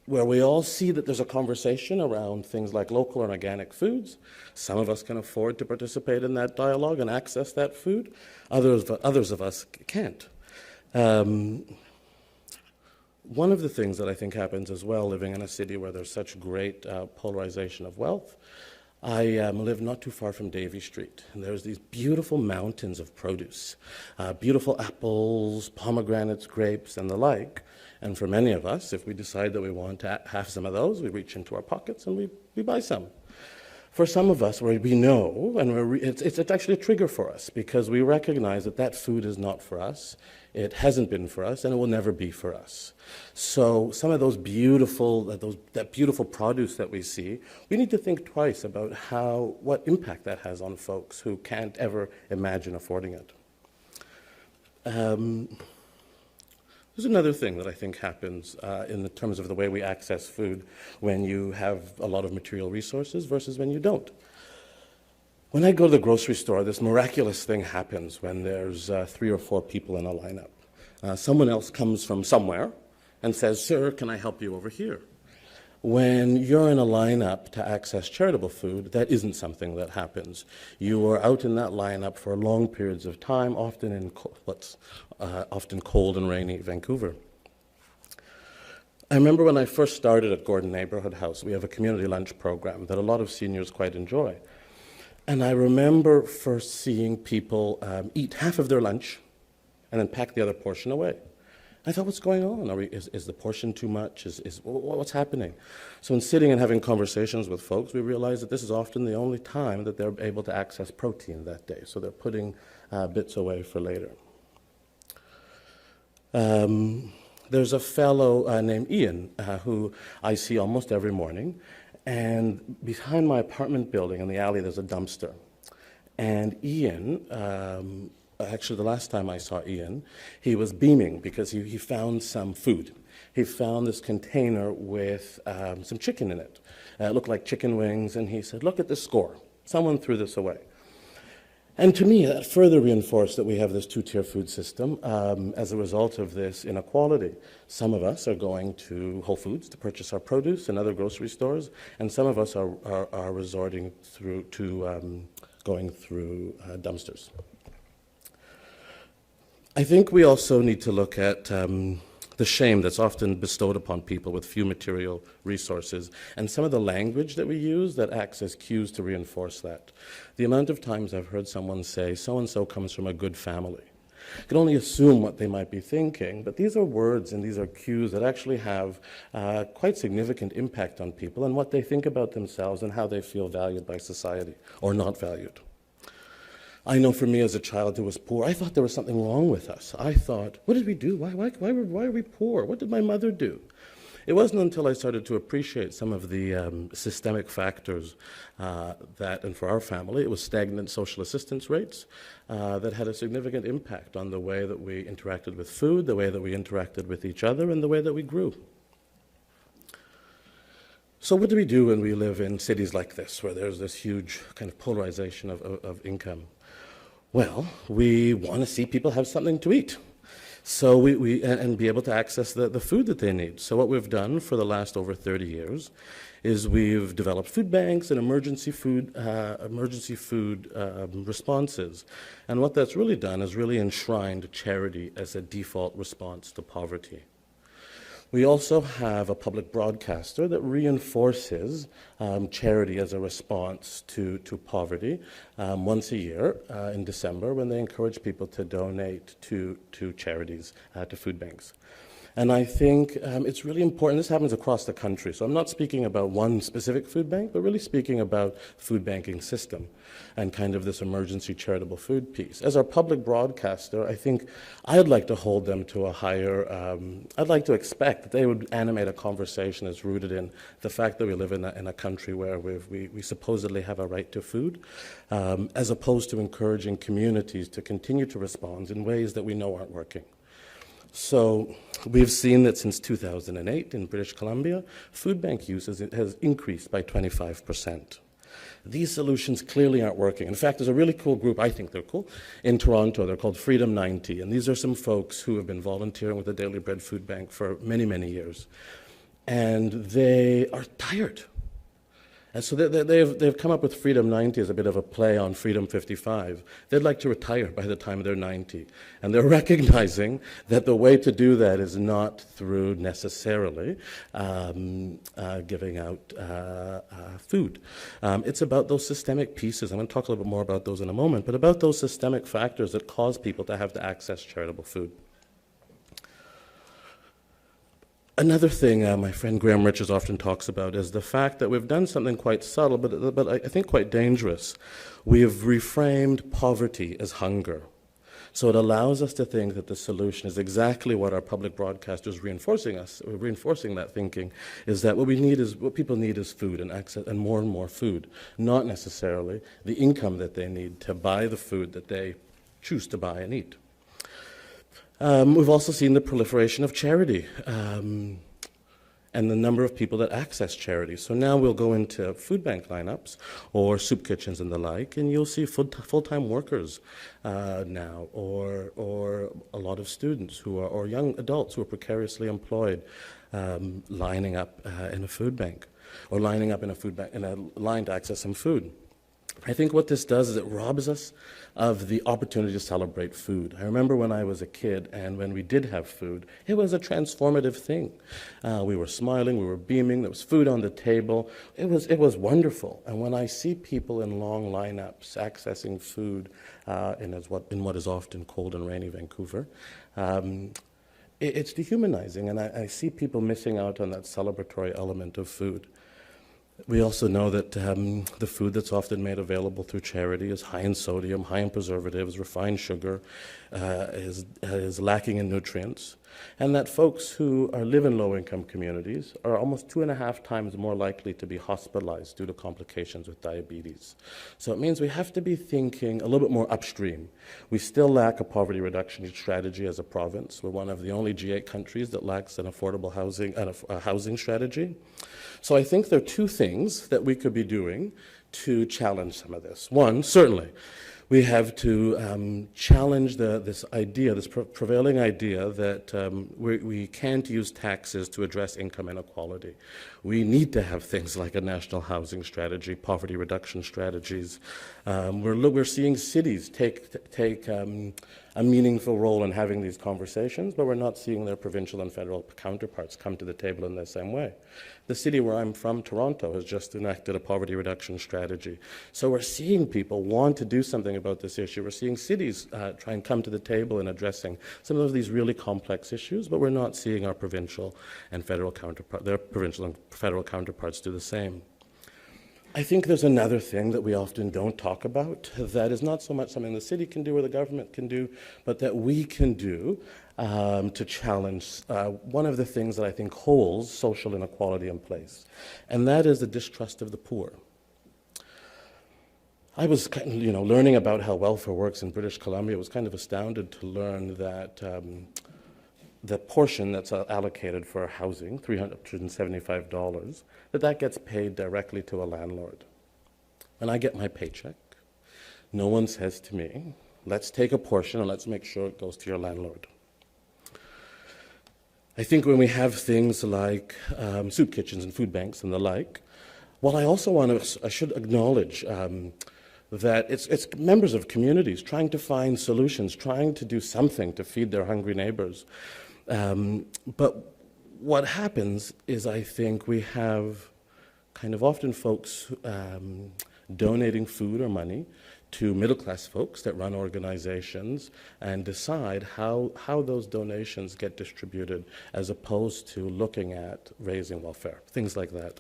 where we all see that there's a conversation around things like local and organic foods. Some of us can afford to participate in that dialogue and access that food. Others of us can't. One of the things that I think happens as well, living in a city where there's such great polarization of wealth, I live not too far from Davie Street, and there's these beautiful mountains of produce, beautiful apples, pomegranates, grapes, and the like. And for many of us, if we decide that we want to have some of those, we reach into our pockets and we buy some. For some of us, we know, and it's actually a trigger for us because we recognize that that food is not for us, it hasn't been for us, and it will never be for us. So some of that beautiful produce that we see, we need to think twice about what impact that has on folks who can't ever imagine affording it. There's another thing that I think happens in terms of the way we access food when you have a lot of material resources versus when you don't. When I go to the grocery store, this miraculous thing happens when there's 3 or 4 people in a lineup. Someone else comes from somewhere and says, "Sir, can I help you over here?" When you're in a lineup to access charitable food, that isn't something that happens. You are out in that lineup for long periods of time, often in often cold and rainy Vancouver. I remember when I first started at Gordon Neighborhood House, we have a community lunch program that a lot of seniors quite enjoy. And I remember first seeing people eat half of their lunch and then pack the other portion away. I thought, what's going on? Is the portion too much? What's happening? So in sitting and having conversations with folks, we realized that this is often the only time that they're able to access protein that day. So they're putting bits away for later. There's a fellow named Ian who I see almost every morning. And behind my apartment building in the alley, there's a dumpster. And Ian, actually the last time I saw Ian, he was beaming because he found some food. He found this container with some chicken in it. It looked like chicken wings, and he said, "Look at this score. Someone threw this away." And to me, that further reinforced that we have this two-tier food system as a result of this inequality. Some of us are going to Whole Foods to purchase our produce and other grocery stores, and some of us are resorting to going through dumpsters. I think we also need to look at the shame that's often bestowed upon people with few material resources, and some of the language that we use that acts as cues to reinforce that. The amount of times I've heard someone say, "So-and-so comes from a good family." I can only assume what they might be thinking, but these are words and these are cues that actually have quite significant impact on people and what they think about themselves and how they feel valued by society or not valued. I know for me as a child who was poor, I thought there was something wrong with us. I thought, what did we do? Why are we poor? What did my mother do? It wasn't until I started to appreciate some of the systemic factors and for our family, it was stagnant social assistance rates that had a significant impact on the way that we interacted with food, the way that we interacted with each other, and the way that we grew. So what do we do when we live in cities like this, where there's this huge kind of polarization of income? Well, we want to see people have something to eat. So and be able to access the food that they need. So what we've done for the last over 30 years is we've developed food banks and emergency food responses. And what that's really done is really enshrined charity as a default response to poverty. We also have a public broadcaster that reinforces charity as a response to poverty once a year in December when they encourage people to donate to charities, to food banks. And I think it's really important. This happens across the country. So I'm not speaking about one specific food bank, but really speaking about food banking system and kind of this emergency charitable food piece. As our public broadcaster, I think I'd like to hold them to a higher, I'd like to expect that they would animate a conversation that's rooted in the fact that we live in a country where we supposedly have a right to food, as opposed to encouraging communities to continue to respond in ways that we know aren't working. So we've seen that since 2008 in British Columbia, food bank use has increased by 25%. These solutions clearly aren't working. In fact, there's a really cool group, I think they're cool, in Toronto. They're called Freedom 90, and these are some folks who have been volunteering with the Daily Bread Food Bank for many, many years. And they are tired. And so they've come up with Freedom 90 as a bit of a play on Freedom 55. They'd like to retire by the time they're 90. And they're recognizing that the way to do that is not through necessarily giving out food. It's about those systemic pieces. I'm going to talk a little bit more about those in a moment, but about those systemic factors that cause people to have to access charitable food. Another thing my friend Graham Richards often talks about is the fact that we've done something quite subtle, but I think quite dangerous. We have reframed poverty as hunger. So it allows us to think that the solution is exactly what our public broadcasters reinforcing that thinking, is that what people need is food and access, and more food, not necessarily the income that they need to buy the food that they choose to buy and eat. We've also seen the proliferation of charity and the number of people that access charity. So now we'll go into food bank lineups or soup kitchens and the like, and you'll see full-time workers now, or a lot of students or young adults who are precariously employed lining up in a food bank, or lining up in a line to access some food. I think what this does is it robs us of the opportunity to celebrate food. I remember when I was a kid, and when we did have food, it was a transformative thing. We were smiling, we were beaming, there was food on the table. It was wonderful. And when I see people in long lineups accessing food in what is often cold and rainy Vancouver, it's dehumanizing, and I see people missing out on that celebratory element of food. We also know that the food that's often made available through charity is high in sodium, high in preservatives, refined sugar, is lacking in nutrients, and that folks who live in low-income communities are almost 2.5 times more likely to be hospitalized due to complications with diabetes. So it means we have to be thinking a little bit more upstream. We still lack a poverty reduction strategy as a province. We're one of the only G8 countries that lacks an affordable housing strategy. So I think there are two things that we could be doing to challenge some of this. One, certainly, we have to challenge this prevailing idea that we can't use taxes to address income inequality. We need to have things like a national housing strategy, poverty reduction strategies. We're seeing cities take a meaningful role in having these conversations, but we're not seeing their provincial and federal counterparts come to the table in the same way. The city where I'm from, Toronto, has just enacted a poverty reduction strategy. So we're seeing people want to do something about this issue. We're seeing cities try and come to the table in addressing some of these really complex issues, but we're not seeing our provincial and federal counterparts do the same. I think there's another thing that we often don't talk about that is not so much something the city can do or the government can do, but that we can do to challenge one of the things that I think holds social inequality in place, and that is the distrust of the poor. I was learning about how welfare works in British Columbia. I was kind of astounded to learn that the portion that's allocated for housing, $375, that gets paid directly to a landlord. When I get my paycheck, no one says to me, let's take a portion and let's make sure it goes to your landlord. I think when we have things like soup kitchens and food banks and the like, well, I should acknowledge that it's members of communities trying to find solutions, trying to do something to feed their hungry neighbors. But what happens is, I think we have kind of often folks donating food or money to middle-class folks that run organizations and decide how those donations get distributed, as opposed to looking at raising welfare, things like that.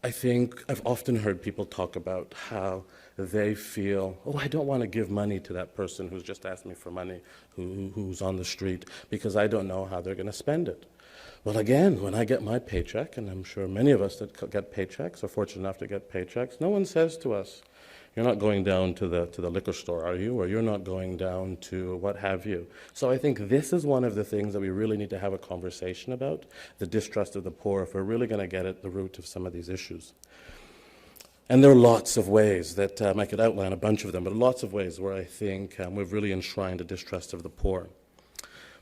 I think I've often heard people talk about how they feel, I don't want to give money to that person who's just asked me for money, who's on the street, because I don't know how they're going to spend it. Well, again, when I get my paycheck, and I'm sure many of us that get paychecks are fortunate enough to get paychecks, no one says to us, you're not going down to the liquor store, are you? Or you're not going down to what have you. So I think this is one of the things that we really need to have a conversation about, the distrust of the poor, if we're really going to get at the root of some of these issues. And there are lots of ways that, I could outline a bunch of them, but lots of ways where I think we've really enshrined a distrust of the poor.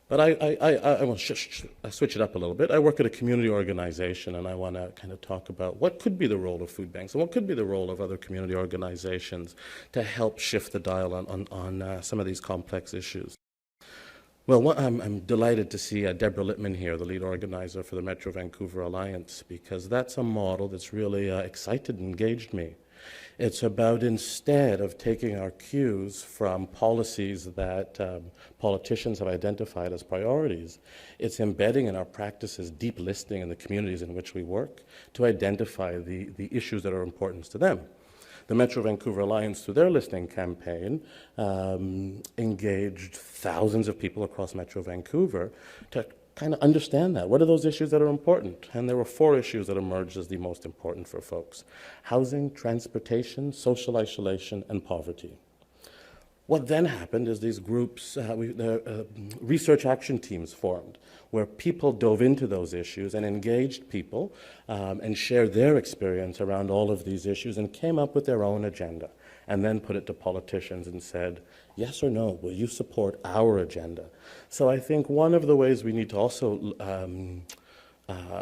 But I want to switch it up a little bit. I work at a community organization, and I want to kind of talk about what could be the role of food banks and what could be the role of other community organizations to help shift the dial on some of these complex issues. Well, I'm delighted to see Deborah Littman here, the lead organizer for the Metro Vancouver Alliance, because that's a model that's really excited and engaged me. It's about, instead of taking our cues from policies that politicians have identified as priorities, it's embedding in our practices deep listening in the communities in which we work to identify the issues that are important to them. The Metro Vancouver Alliance, through their listening campaign, engaged thousands of people across Metro Vancouver to kind of understand that. What are those issues that are important? And there were 4 issues that emerged as the most important for folks: housing, transportation, social isolation, and poverty. What then happened is these groups, research action teams formed, where people dove into those issues and engaged people and shared their experience around all of these issues and came up with their own agenda, and then put it to politicians and said, yes or no, will you support our agenda? So I think one of the ways we need to also,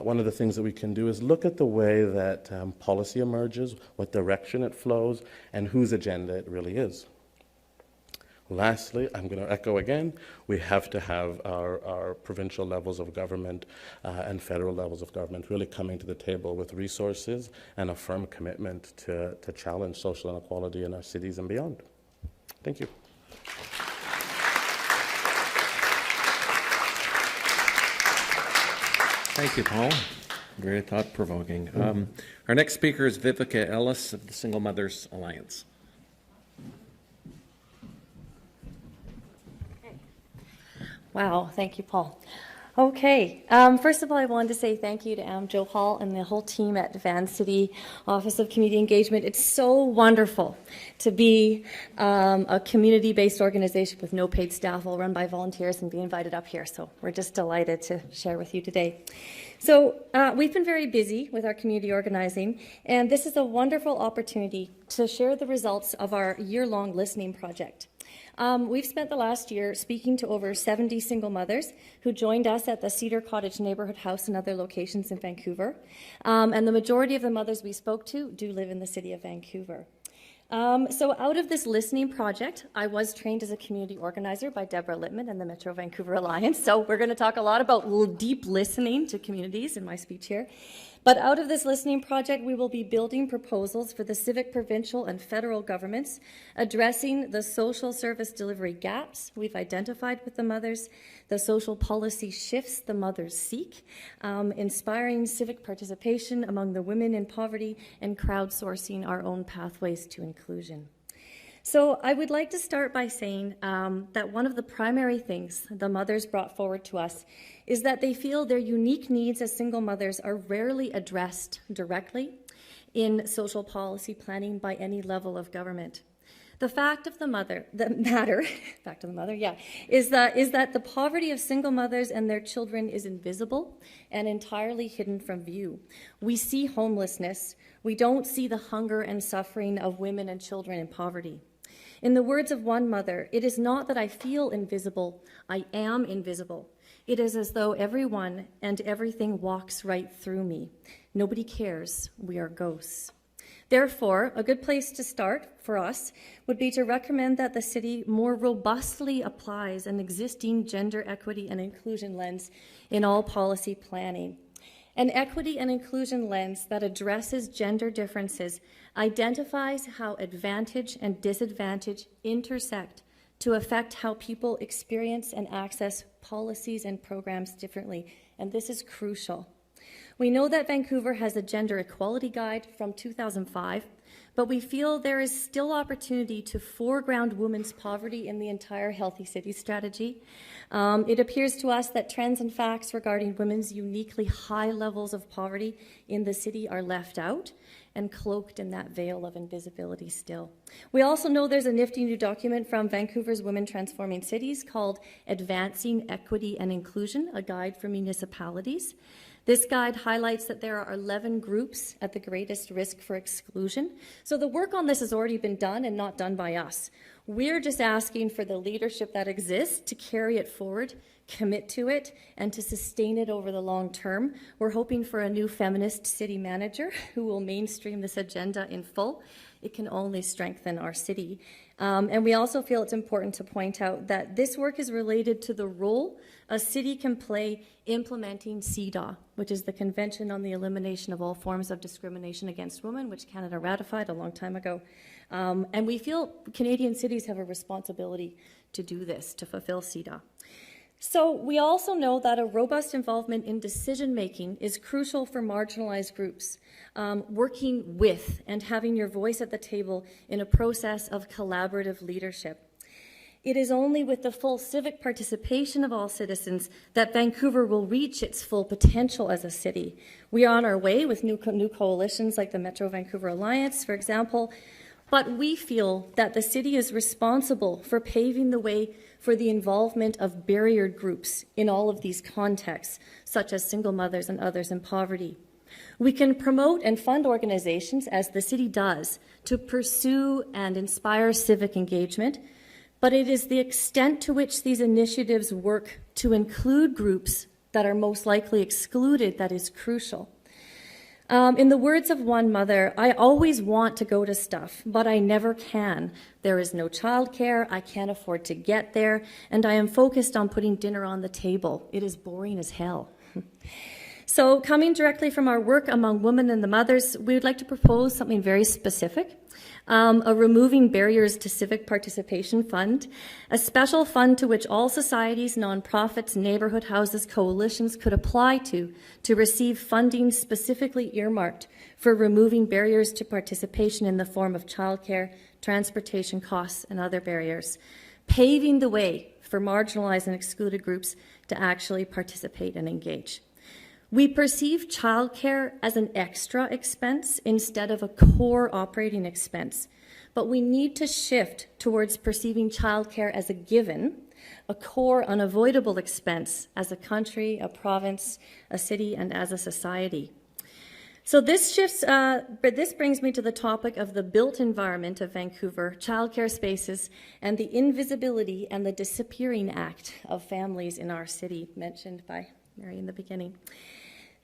one of the things that we can do is look at the way that policy emerges, what direction it flows, and whose agenda it really is. Lastly, I'm going to echo again, we have to have our provincial levels of government and federal levels of government really coming to the table with resources and a firm commitment to challenge social inequality in our cities and beyond. Thank you. Thank you, Paul. Very thought-provoking. Our next speaker is Vivica Ellis of the Single Mothers Alliance. Wow, thank you, Paul. Okay, first of all, I wanted to say thank you to Joe Hall and the whole team at Vancity Office of Community Engagement. It's so wonderful to be a community-based organization with no paid staff, all run by volunteers, and be invited up here. So we're just delighted to share with you today. So we've been very busy with our community organizing, and this is a wonderful opportunity to share the results of our year-long listening project. We've spent the last year speaking to over 70 single mothers who joined us at the Cedar Cottage Neighbourhood House and other locations in Vancouver. And the majority of the mothers we spoke to do live in the city of Vancouver. So out of this listening project, I was trained as a community organizer by Deborah Littman and the Metro Vancouver Alliance. So we're going to talk a lot about deep listening to communities in my speech here. But out of this listening project, we will be building proposals for the civic, provincial, and federal governments, addressing the social service delivery gaps we've identified with the mothers, the social policy shifts the mothers seek, inspiring civic participation among the women in poverty, and crowdsourcing our own pathways to inclusion. So I would like to start by saying that one of the primary things the mothers brought forward to us is that they feel their unique needs as single mothers are rarely addressed directly in social policy planning by any level of government. The fact of the matter, is that the poverty of single mothers and their children is invisible and entirely hidden from view. We see homelessness. We don't see the hunger and suffering of women and children in poverty. In the words of one mother, it is not that I feel invisible, I am invisible. It is as though everyone and everything walks right through me. Nobody cares, we are ghosts. Therefore, a good place to start for us would be to recommend that the city more robustly applies an existing gender equity and inclusion lens in all policy planning. An equity and inclusion lens that addresses gender differences identifies how advantage and disadvantage intersect to affect how people experience and access policies and programs differently, and this is crucial. We know that Vancouver has a gender equality guide from 2005, but we feel there is still opportunity to foreground women's poverty in the entire Healthy Cities strategy. It appears to us that trends and facts regarding women's uniquely high levels of poverty in the city are left out and cloaked in that veil of invisibility still. We also know there's a nifty new document from Vancouver's Women Transforming Cities called Advancing Equity and Inclusion, a guide for municipalities. This guide highlights that there are 11 groups at the greatest risk for exclusion. So the work on this has already been done and not done by us. We're just asking for the leadership that exists to carry it forward, commit to it, and to sustain it over the long term. We're hoping for a new feminist city manager who will mainstream this agenda in full. It can only strengthen our city. And we also feel it's important to point out that this work is related to the role a city can play implementing CEDAW, which is the Convention on the Elimination of All Forms of Discrimination Against Women, which Canada ratified a long time ago. And we feel Canadian cities have a responsibility to do this, to fulfill CEDAW. So we also know that a robust involvement in decision-making is crucial for marginalized groups, working with and having your voice at the table in a process of collaborative leadership. It is only with the full civic participation of all citizens that Vancouver will reach its full potential as a city. We are on our way with new coalitions like the Metro Vancouver Alliance, for example, but we feel that the city is responsible for paving the way for the involvement of barriered groups in all of these contexts, such as single mothers and others in poverty. We can promote and fund organizations, as the city does, to pursue and inspire civic engagement, but it is the extent to which these initiatives work to include groups that are most likely excluded that is crucial. In the words of one mother, I always want to go to stuff, but I never can. There is no childcare, I can't afford to get there, and I am focused on putting dinner on the table. It is boring as hell. So coming directly from our work among women and the mothers, we would like to propose something very specific. A Removing Barriers to Civic Participation Fund, a special fund to which all societies, nonprofits, neighborhood houses, coalitions could apply to receive funding specifically earmarked for removing barriers to participation in the form of childcare, transportation costs, and other barriers, paving the way for marginalized and excluded groups to actually participate and engage. We perceive childcare as an extra expense instead of a core operating expense, but we need to shift towards perceiving childcare as a given, a core unavoidable expense as a country, a province, a city, and as a society. So this brings me to the topic of the built environment of Vancouver, childcare spaces, and the invisibility and the disappearing act of families in our city, mentioned by Mary in the beginning.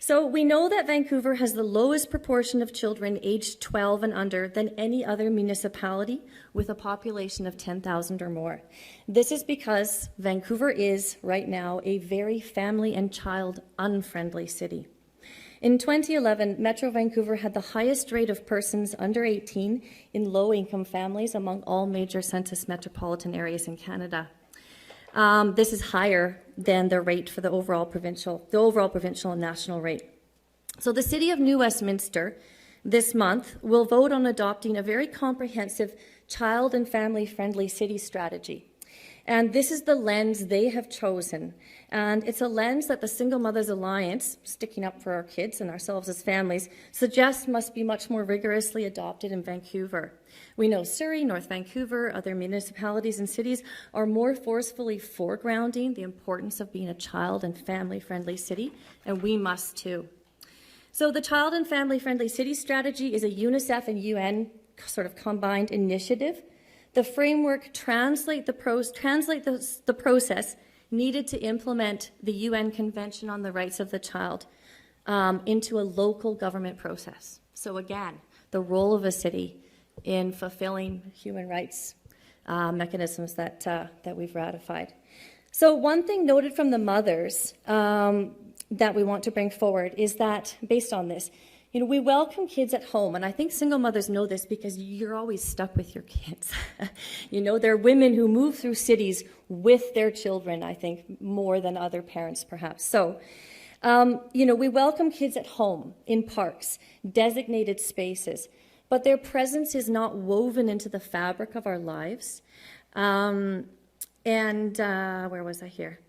So we know that Vancouver has the lowest proportion of children aged 12 and under than any other municipality with a population of 10,000 or more. This is because Vancouver is, right now, a very family and child unfriendly city. In 2011, Metro Vancouver had the highest rate of persons under 18 in low-income families among all major census metropolitan areas in Canada. This is higher than the rate for the overall provincial and national rate. So the City of New Westminster this month will vote on adopting a very comprehensive child and family-friendly city strategy. And this is the lens they have chosen. And it's a lens that the Single Mothers Alliance, sticking up for our kids and ourselves as families, suggests must be much more rigorously adopted in Vancouver. We know Surrey, North Vancouver, other municipalities and cities are more forcefully foregrounding the importance of being a child and family-friendly city, and we must too. So the Child and Family-Friendly City Strategy is a UNICEF and UN sort of combined initiative. The framework translates the process needed to implement the UN Convention on the Rights of the Child into a local government process. So again, the role of a city in fulfilling human rights mechanisms that we've ratified. So one thing noted from the mothers that we want to bring forward is that, based on this, we welcome kids at home, and I think single mothers know this because you're always stuck with your kids. There are women who move through cities with their children, I think, more than other parents, perhaps. So, we welcome kids at home, in parks, designated spaces, but their presence is not woven into the fabric of our lives. Where was I here?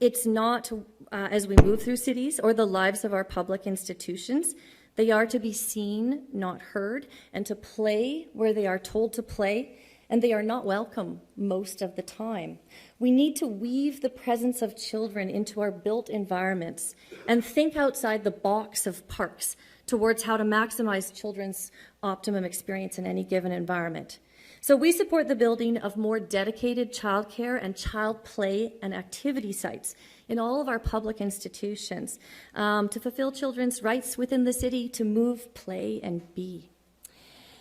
It's not as we move through cities or the lives of our public institutions. They are to be seen, not heard, and to play where they are told to play, and they are not welcome most of the time. We need to weave the presence of children into our built environments and think outside the box of parks towards how to maximize children's optimum experience in any given environment. So we support the building of more dedicated childcare and child play and activity sites in all of our public institutions to fulfill children's rights within the city to move, play, and be.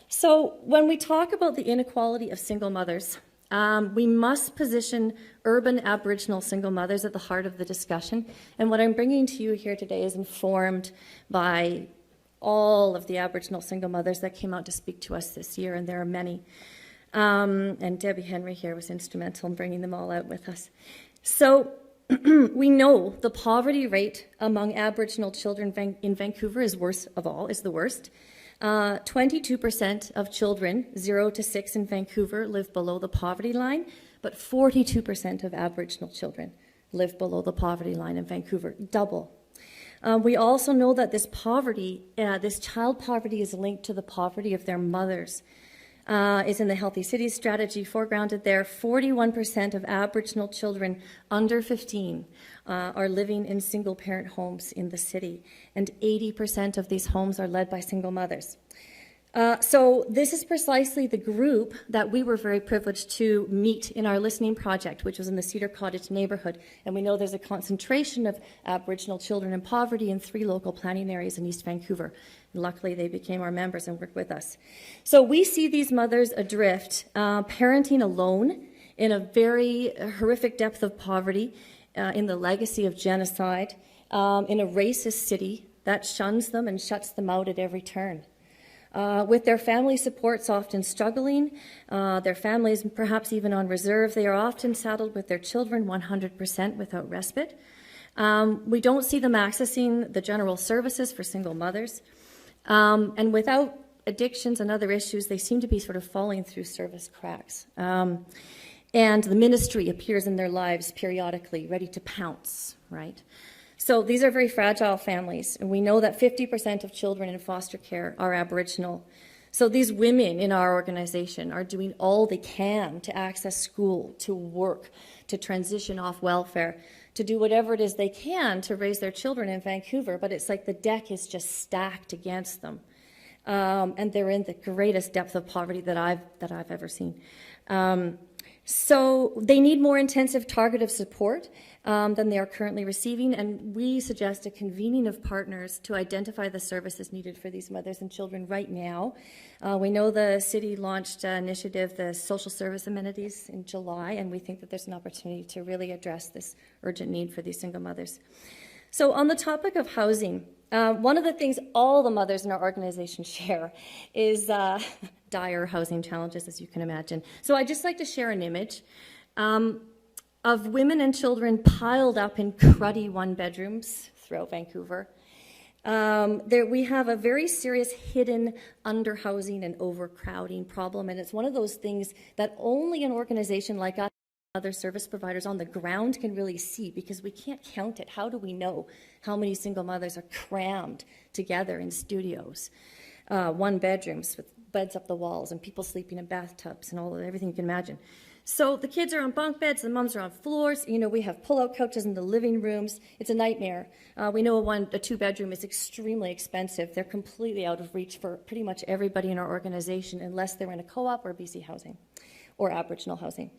So when we talk about the inequality of single mothers, we must position urban Aboriginal single mothers at the heart of the discussion. And what I'm bringing to you here today is informed by all of the Aboriginal single mothers that came out to speak to us this year, and there are many. And Debbie Henry here was instrumental in bringing them all out with us. So we know the poverty rate among Aboriginal children in Vancouver is the worst. 22% of children 0 to 6 in Vancouver live below the poverty line, but 42% of Aboriginal children live below the poverty line in Vancouver, double. We also know that this child poverty is linked to the poverty of their mothers. Is in the Healthy Cities strategy foregrounded there. 41% of Aboriginal children under 15 are living in single-parent homes in the city, and 80% of these homes are led by single mothers. So this is precisely the group that we were very privileged to meet in our listening project, which was in the Cedar Cottage neighborhood. And we know there's a concentration of Aboriginal children in poverty in 3 local planning areas in East Vancouver. And luckily, they became our members and worked with us. So we see these mothers adrift, parenting alone in a very horrific depth of poverty, in the legacy of genocide, in a racist city that shuns them and shuts them out at every turn. With their family supports often struggling, their families perhaps even on reserve, they are often saddled with their children 100% without respite. We don't see them accessing the general services for single mothers. And without addictions and other issues, they seem to be sort of falling through service cracks. And the ministry appears in their lives periodically, ready to pounce, right? So these are very fragile families, and we know that 50% of children in foster care are Aboriginal. So these women in our organization are doing all they can to access school, to work, to transition off welfare, to do whatever it is they can to raise their children in Vancouver, but it's like the deck is just stacked against them. And they're in the greatest depth of poverty that I've ever seen. So they need more intensive targeted support than they are currently receiving, and we suggest a convening of partners to identify the services needed for these mothers and children right now. We know the city launched an initiative, the social service amenities, in July, and we think that there's an opportunity to really address this urgent need for these single mothers. So on the topic of housing, one of the things all the mothers in our organization share is dire housing challenges, as you can imagine. So I'd just like to share an image of women and children piled up in cruddy one-bedrooms throughout Vancouver. We have a very serious hidden underhousing and overcrowding problem, and it's one of those things that only an organization like us, other service providers on the ground, can really see, because we can't count it. How do we know how many single mothers are crammed together in studios, one bedrooms with beds up the walls and people sleeping in bathtubs and everything you can imagine? So the kids are on bunk beds, the moms are on floors. You know, we have pull-out couches in the living rooms. It's a nightmare. We know a 2-bedroom is extremely expensive. They're completely out of reach for pretty much everybody in our organization, unless they're in a co-op or BC housing or Aboriginal housing.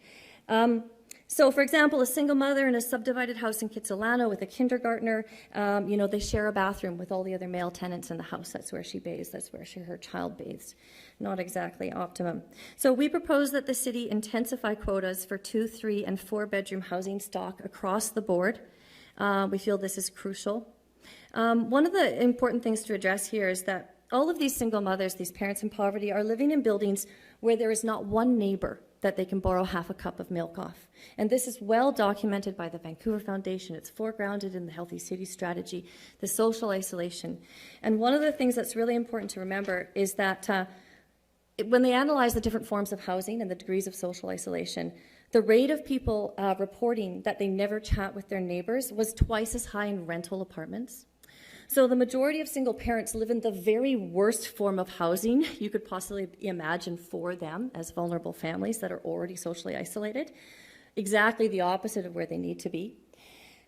So, for example, a single mother in a subdivided house in Kitsilano with a kindergartner, they share a bathroom with all the other male tenants in the house. That's where she bathes. That's where her child bathes. Not exactly optimum. So we propose that the city intensify quotas for 2, 3, and 4-bedroom housing stock across the board. We feel this is crucial. One of the important things to address here is that all of these single mothers, these parents in poverty, are living in buildings where there is not one neighbor that they can borrow half a cup of milk off. And this is well documented by the Vancouver Foundation. It's foregrounded in the Healthy Cities strategy, the social isolation. And one of the things that's really important to remember is that when they analyze the different forms of housing and the degrees of social isolation, the rate of people reporting that they never chat with their neighbors was twice as high in rental apartments. So the majority of single parents live in the very worst form of housing you could possibly imagine for them as vulnerable families that are already socially isolated, exactly the opposite of where they need to be.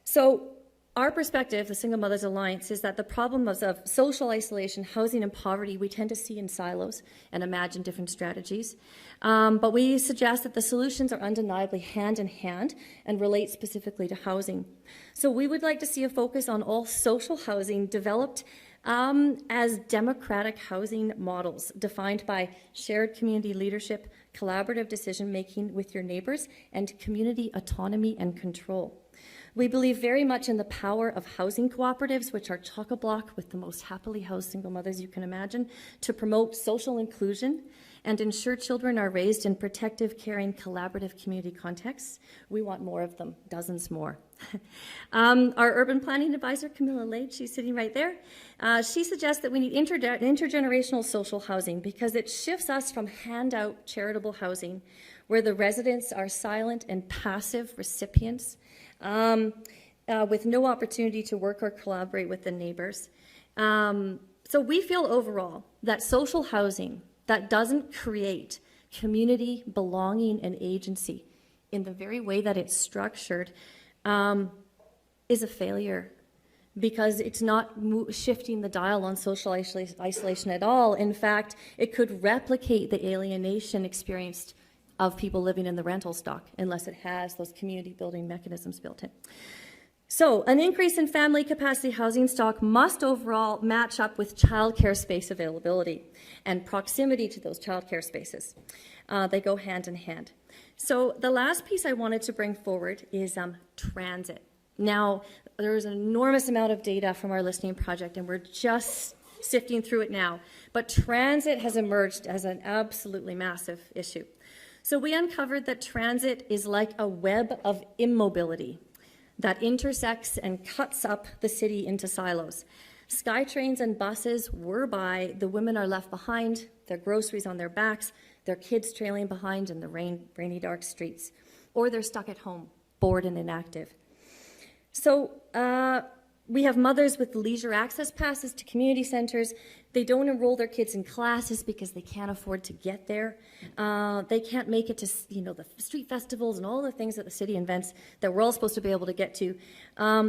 So our perspective, the Single Mothers Alliance, is that the problems of social isolation, housing, and poverty we tend to see in silos and imagine different strategies. But we suggest that the solutions are undeniably hand in hand and relate specifically to housing. So we would like to see a focus on all social housing developed as democratic housing models defined by shared community leadership, collaborative decision-making with your neighbors, and community autonomy and control. We believe very much in the power of housing cooperatives, which are chock-a-block with the most happily housed single mothers you can imagine, to promote social inclusion and ensure children are raised in protective, caring, collaborative community contexts. We want more of them, dozens more. Our urban planning advisor, Camilla Lade, she's sitting right there. She suggests that we need intergenerational social housing because it shifts us from handout charitable housing, where the residents are silent and passive recipients with no opportunity to work or collaborate with the neighbors. So we feel overall that social housing that doesn't create community, belonging, and agency in the very way that it's structured is a failure, because it's not shifting the dial on social isolation at all. In fact, it could replicate the alienation experienced of people living in the rental stock, unless it has those community building mechanisms built in. So an increase in family capacity housing stock must overall match up with childcare space availability and proximity to those childcare spaces. They go hand in hand. So the last piece I wanted to bring forward is transit. Now, there's an enormous amount of data from our listening project, and we're just sifting through it now. But transit has emerged as an absolutely massive issue. So we uncovered that transit is like a web of immobility that intersects and cuts up the city into silos. SkyTrains and buses whir by, the women are left behind, their groceries on their backs, their kids trailing behind in the rainy, dark streets, or they're stuck at home, bored and inactive. So we have mothers with leisure access passes to community centers. They don't enroll their kids in classes because they can't afford to get there. They can't make it to, the street festivals and all the things that the city invents that we're all supposed to be able to get to.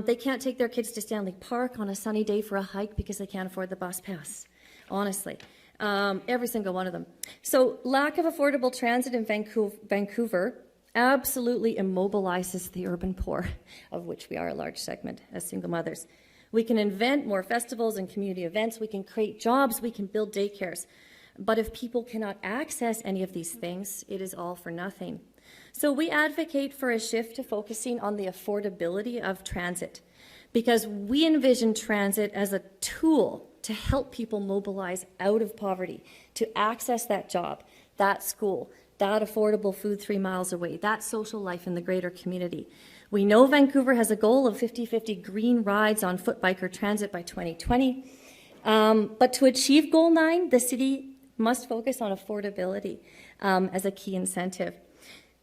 They can't take their kids to Stanley Park on a sunny day for a hike because they can't afford the bus pass, honestly. Every single one of them. So lack of affordable transit in Vancouver absolutely immobilizes the urban poor, of which we are a large segment as single mothers. We can invent more festivals and community events, we can create jobs, we can build daycares. But if people cannot access any of these things, it is all for nothing. So we advocate for a shift to focusing on the affordability of transit, because we envision transit as a tool to help people mobilize out of poverty, to access that job, that school, that affordable food 3 miles away, that social life in the greater community. We know Vancouver has a goal of 50-50 green rides on foot, bike, or transit by 2020. But to achieve Goal 9, the city must focus on affordability as a key incentive.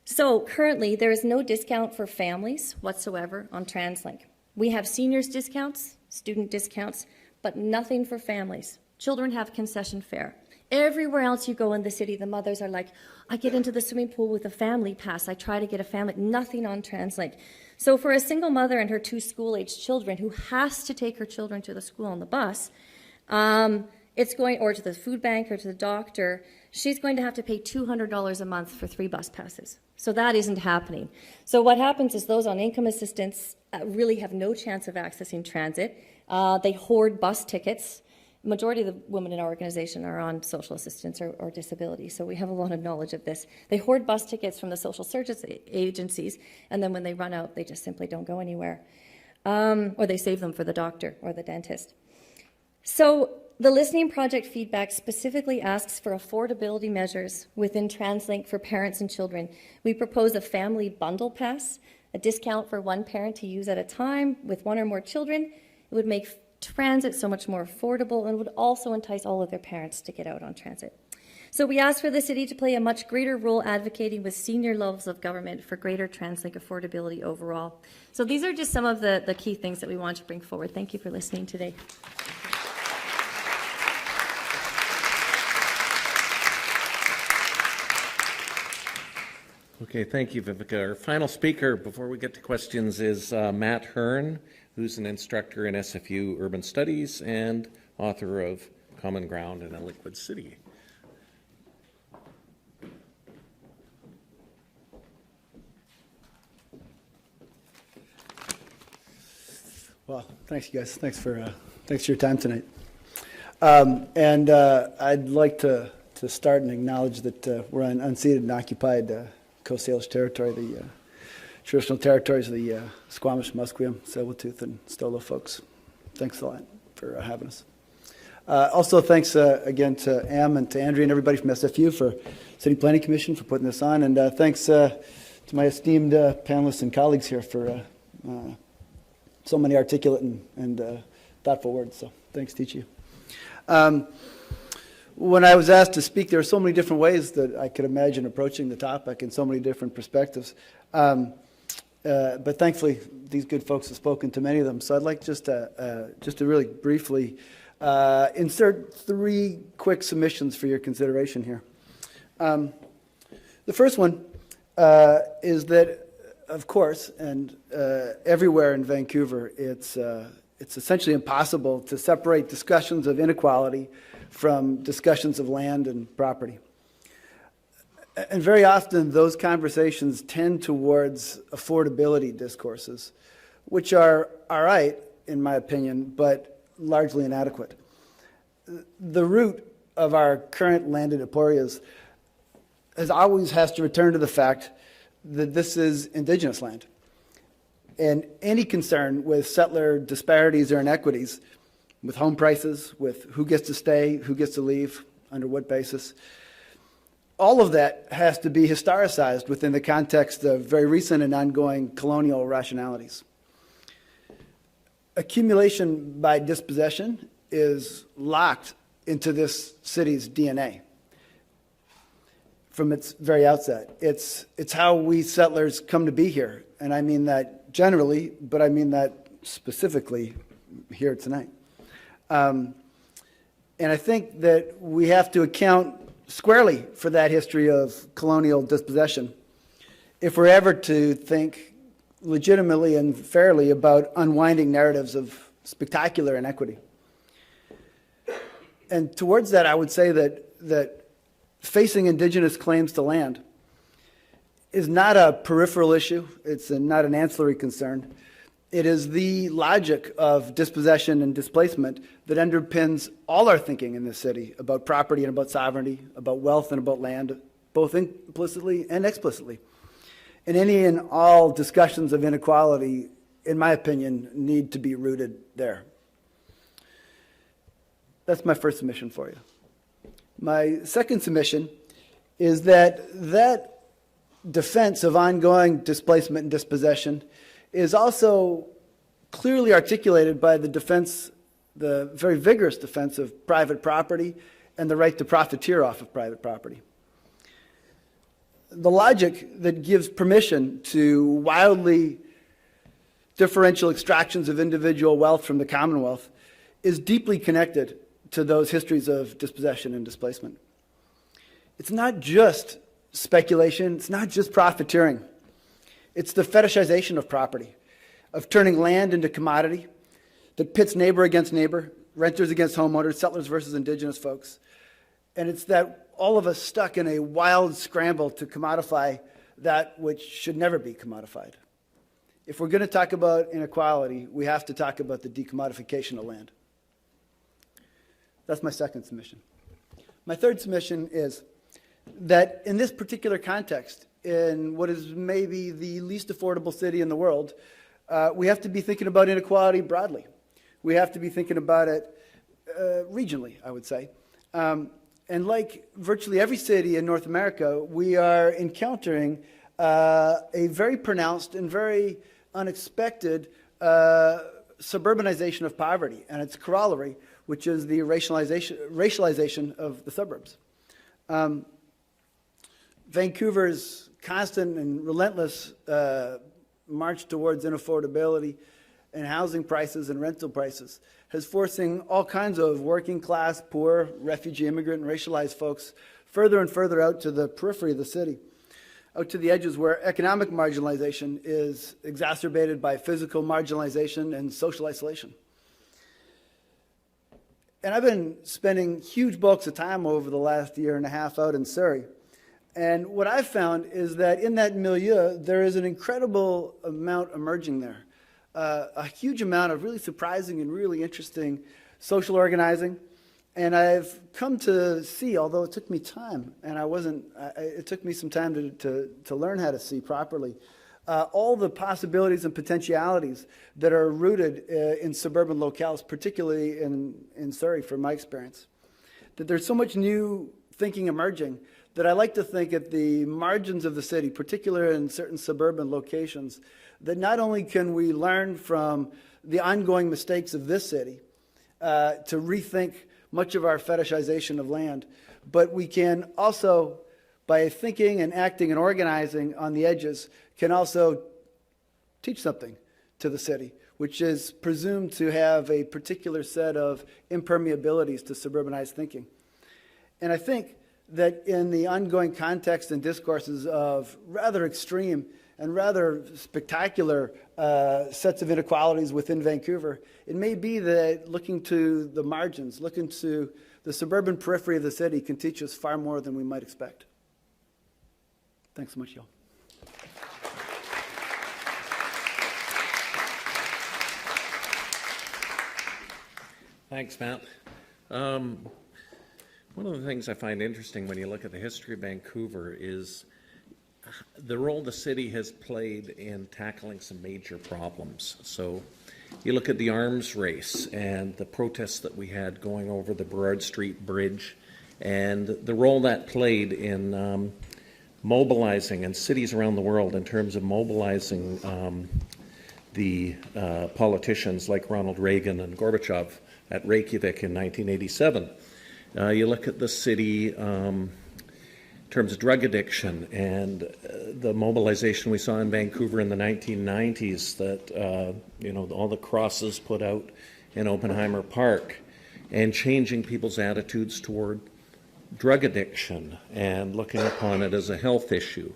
So currently, there is no discount for families whatsoever on TransLink. We have seniors discounts, student discounts, but nothing for families. Children have concession fare. Everywhere else you go in the city, the mothers are like, I get into the swimming pool with a family pass. I try to get a family, nothing on TransLink. So for a single mother and her 2 school-aged children who has to take her children to the school on the bus, it's going, or to the food bank or to the doctor, she's going to have to pay $200 a month for 3 bus passes. So that isn't happening. So what happens is those on income assistance really have no chance of accessing transit. They hoard bus tickets. Majority of the women in our organization are on social assistance or disability, so we have a lot of knowledge of this. They hoard bus tickets from the social service agencies, and then when they run out, they just simply don't go anywhere. Or they save them for the doctor or the dentist. So the listening project feedback specifically asks for affordability measures within TransLink for parents and children. We propose a family bundle pass, a discount for one parent to use at a time with 1 or more children. It would make transit so much more affordable and would also entice all of their parents to get out on transit. So we ask for the city to play a much greater role advocating with senior levels of government for greater TransLink affordability overall. So these are just some of the key things that we want to bring forward. Thank you for listening today. Okay, thank you, Vivica. Our final speaker before we get to questions is Matt Hearn, who's an instructor in SFU Urban Studies and author of Common Ground in a Liquid City. Well, thanks, you guys. Thanks for your time tonight. I'd like to start and acknowledge that we're on unceded and occupied Coast Salish territory, the traditional territories of the Squamish, Musqueam, Tsleil-Waututh, and Stolo folks. Thanks a lot for having us. Also, thanks again to Am and to Andrea and everybody from SFU for City Planning Commission for putting this on, and thanks to my esteemed panelists and colleagues here for so many articulate and thoughtful words. So thanks to each of you. When I was asked to speak, there are so many different ways that I could imagine approaching the topic and so many different perspectives. But thankfully, these good folks have spoken to many of them. So I'd like just to really briefly insert 3 quick submissions for your consideration here. The first one is that, of course, and everywhere in Vancouver, it's essentially impossible to separate discussions of inequality from discussions of land and property. And very often those conversations tend towards affordability discourses, which are all right, in my opinion, but largely inadequate. The root of our current landed aporias has to return to the fact that this is Indigenous land. And any concern with settler disparities or inequities, with home prices, with who gets to stay, who gets to leave, under what basis, all of that has to be historicized within the context of very recent and ongoing colonial rationalities. Accumulation by dispossession is locked into this city's DNA from its very outset. It's how we settlers come to be here, and I mean that generally, but I mean that specifically here tonight. And I think that we have to account squarely for that history of colonial dispossession if we're ever to think legitimately and fairly about unwinding narratives of spectacular inequity. And towards that, I would say that facing Indigenous claims to land is not a peripheral issue. It's not an ancillary concern. It is the logic of dispossession and displacement that underpins all our thinking in this city about property and about sovereignty, about wealth and about land, both implicitly and explicitly. And any and all discussions of inequality, in my opinion, need to be rooted there. That's my first submission for you. My second submission is that defense of ongoing displacement and dispossession is also clearly articulated by the very vigorous defense of private property and the right to profiteer off of private property. The logic that gives permission to wildly differential extractions of individual wealth from the Commonwealth is deeply connected to those histories of dispossession and displacement. It's not just speculation, it's not just profiteering. It's the fetishization of property, of turning land into commodity that pits neighbor against neighbor, renters against homeowners, settlers versus Indigenous folks. And it's that all of us stuck in a wild scramble to commodify that which should never be commodified. If we're going to talk about inequality, we have to talk about the decommodification of land. That's my second submission. My third submission is that in this particular context, in what is maybe the least affordable city in the world, we have to be thinking about inequality broadly. We have to be thinking about it regionally, I would say. And like virtually every city in North America, we are encountering a very pronounced and very unexpected suburbanization of poverty and its corollary, which is the racialization of the suburbs. Vancouver's constant and relentless march towards inaffordability and housing prices and rental prices has forcing all kinds of working class, poor, refugee, immigrant, and racialized folks further and further out to the periphery of the city. out to the edges where economic marginalization is exacerbated by physical marginalization and social isolation. And I've been spending huge bulks of time over the last year and a half out in Surrey. And what I've found is that in that milieu, there is an incredible amount emerging there. A huge amount of really surprising and really interesting social organizing. And I've come to see, although it took me time, and it took me some time to learn how to see properly, all the possibilities and potentialities that are rooted in suburban locales, particularly in Surrey, from my experience. That there's so much new thinking emerging that I like to think at the margins of the city, particularly in certain suburban locations, that not only can we learn from the ongoing mistakes of this city to rethink much of our fetishization of land, but we can also, by thinking and acting and organizing on the edges, can also teach something to the city, which is presumed to have a particular set of impermeabilities to suburbanized thinking. And I think that in the ongoing context and discourses of rather extreme and rather spectacular sets of inequalities within Vancouver, it may be that looking to the margins, looking to the suburban periphery of the city can teach us far more than we might expect. Thanks so much, y'all. Thanks, Matt. One of the things I find interesting when you look at the history of Vancouver is the role the city has played in tackling some major problems. So you look at the arms race and the protests that we had going over the Burrard Street Bridge and the role that played in mobilizing in cities around the world in terms of mobilizing the politicians like Ronald Reagan and Gorbachev at Reykjavik in 1987. You look at the city in terms of drug addiction and the mobilization we saw in Vancouver in the 1990s that, all the crosses put out in Oppenheimer Park and changing people's attitudes toward drug addiction and looking upon it as a health issue.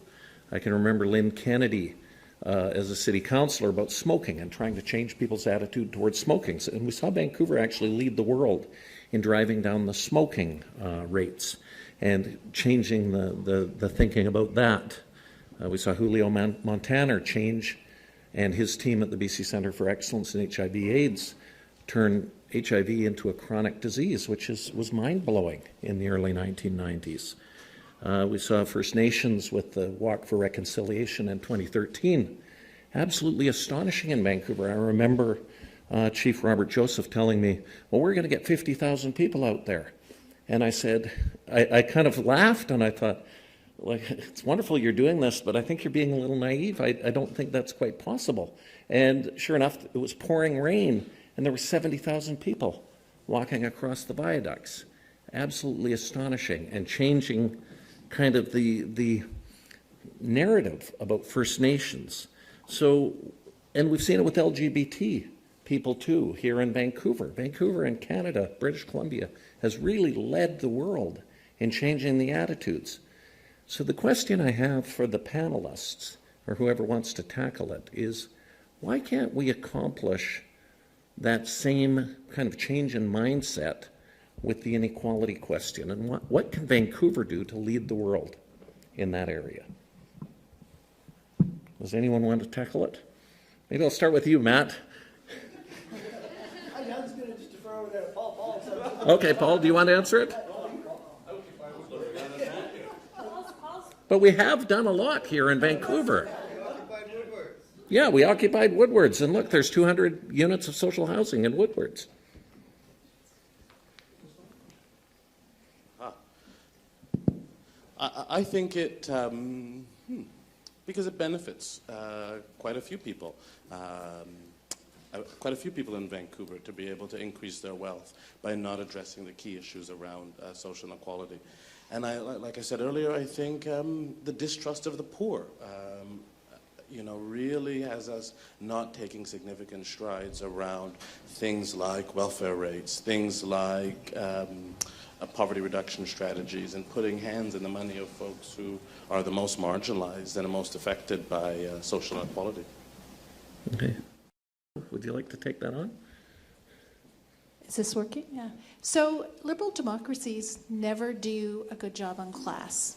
I can remember Lynn Kennedy as a city councillor about smoking and trying to change people's attitude towards smoking. And we saw Vancouver actually lead the world in driving down the smoking rates and changing the thinking about that. We saw Julio Montaner change, and his team at the BC Centre for Excellence in HIV/AIDS turn HIV into a chronic disease, which was mind-blowing in the early 1990s. We saw First Nations with the Walk for Reconciliation in 2013. Absolutely astonishing in Vancouver. I remember Chief Robert Joseph telling me, well, we're going to get 50,000 people out there. And I said, I kind of laughed and I thought, like, it's wonderful you're doing this, but I think you're being a little naive. I don't think that's quite possible. And sure enough, it was pouring rain and there were 70,000 people walking across the viaducts. Absolutely astonishing and changing kind of the narrative about First Nations. So, and we've seen it with LGBT people too here in Vancouver. Vancouver in Canada, British Columbia, has really led the world in changing the attitudes. So the question I have for the panelists, or whoever wants to tackle it, is why can't we accomplish that same kind of change in mindset with the inequality question? And what can Vancouver do to lead the world in that area? Does anyone want to tackle it? Maybe I'll start with you, Matt. I was going to just defer over there to Paul. Okay, Paul, do you want to answer it? But we have done a lot here in Vancouver. Yeah, we occupied Woodwards, and look, there's 200 units of social housing in Woodwards. I think it, because it benefits quite a few people. Quite a few people in Vancouver to be able to increase their wealth by not addressing the key issues around social inequality. And like I said earlier, I think the distrust of the poor, really has us not taking significant strides around things like welfare rates, things like poverty reduction strategies and putting hands in the money of folks who are the most marginalized and the most affected by social inequality. Okay. Would you like to take that on? Is this working? Yeah. So liberal democracies never do a good job on class.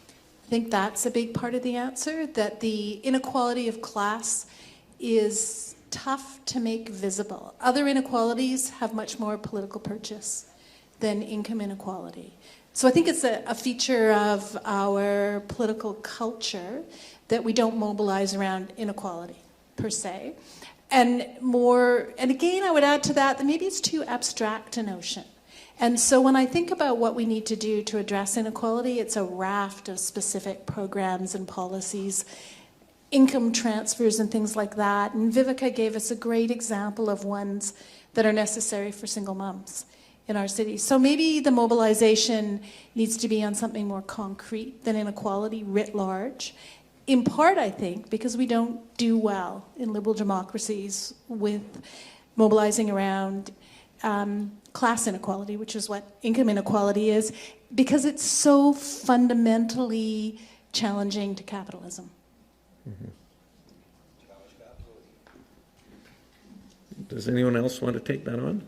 I think that's a big part of the answer, that the inequality of class is tough to make visible. Other inequalities have much more political purchase than income inequality. So I think it's a feature of our political culture that we don't mobilize around inequality per se. And again, I would add to that maybe it's too abstract a notion. And so when I think about what we need to do to address inequality, it's a raft of specific programs and policies, income transfers and things like that. And Vivica gave us a great example of ones that are necessary for single moms in our city. So maybe the mobilization needs to be on something more concrete than inequality writ large. In part, I think, because we don't do well in liberal democracies with mobilizing around class inequality, which is what income inequality is, because it's so fundamentally challenging to capitalism. Mm-hmm. Does anyone else want to take that on?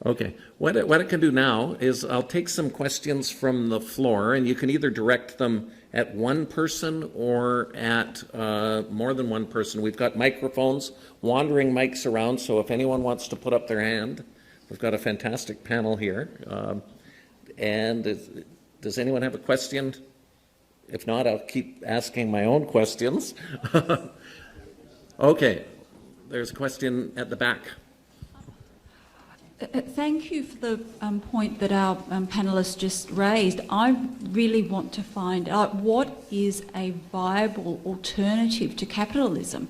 Okay. What I can do now is I'll take some questions from the floor, and you can either direct them at one person or at more than one person. We've got microphones, wandering mics around, so if anyone wants to put up their hand, we've got a fantastic panel here. Does anyone have a question? If not, I'll keep asking my own questions. Okay. There's a question at the back. Thank you for the point that our panellists just raised. I really want to find out what is a viable alternative to capitalism.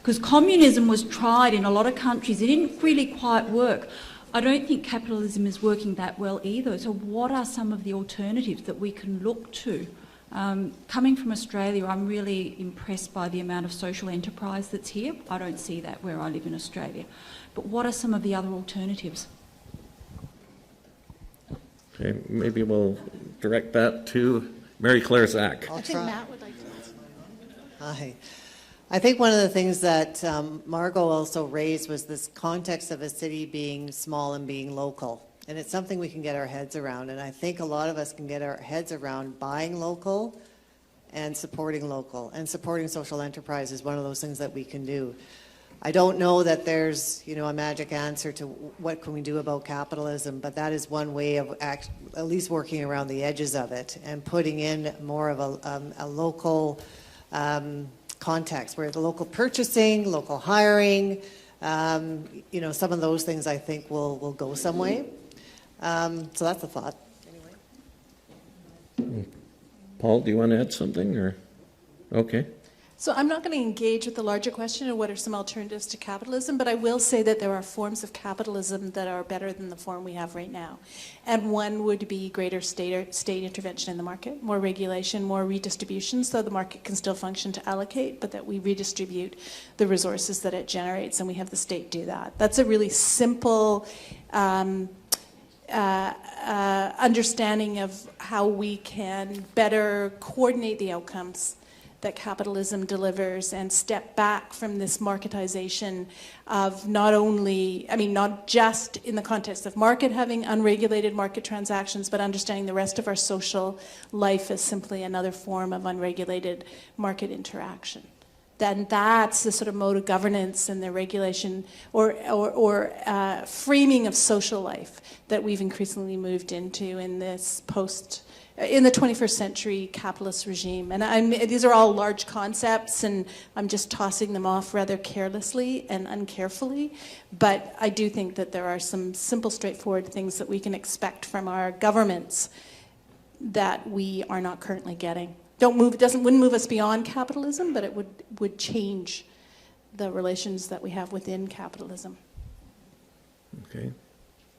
Because communism was tried in a lot of countries. It didn't really quite work. I don't think capitalism is working that well either. So what are some of the alternatives that we can look to? Coming from Australia, I'm really impressed by the amount of social enterprise that's here. I don't see that where I live in Australia. But what are some of the other alternatives? Okay, maybe we'll direct that to Mary Claire Zach. I think Matt would like to answer. Hi. I think one of the things that Margot also raised was this context of a city being small and being local. And it's something we can get our heads around. And I think a lot of us can get our heads around buying local and supporting local. And supporting social enterprise is one of those things that we can do. I don't know that there's, a magic answer to what can we do about capitalism, but that is one way of at least working around the edges of it and putting in more of a local context, where the local purchasing, local hiring, some of those things I think will go some way. So that's a thought. Anyway. Paul, do you want to add something, or? Okay. So I'm not going to engage with the larger question of what are some alternatives to capitalism, but I will say that there are forms of capitalism that are better than the form we have right now. And one would be greater state intervention in the market, more regulation, more redistribution, so the market can still function to allocate, but that we redistribute the resources that it generates, and we have the state do that. That's a really simple understanding of how we can better coordinate the outcomes that capitalism delivers and step back from this marketization of not just in the context of market having unregulated market transactions, but understanding the rest of our social life as simply another form of unregulated market interaction. Then that's the sort of mode of governance and the regulation or framing of social life that we've increasingly moved into in this in the 21st century capitalist regime. And these are all large concepts, and I'm just tossing them off rather carelessly and uncarefully. But I do think that there are some simple, straightforward things that we can expect from our governments that we are not currently getting. Wouldn't move us beyond capitalism, but it would change the relations that we have within capitalism. Okay.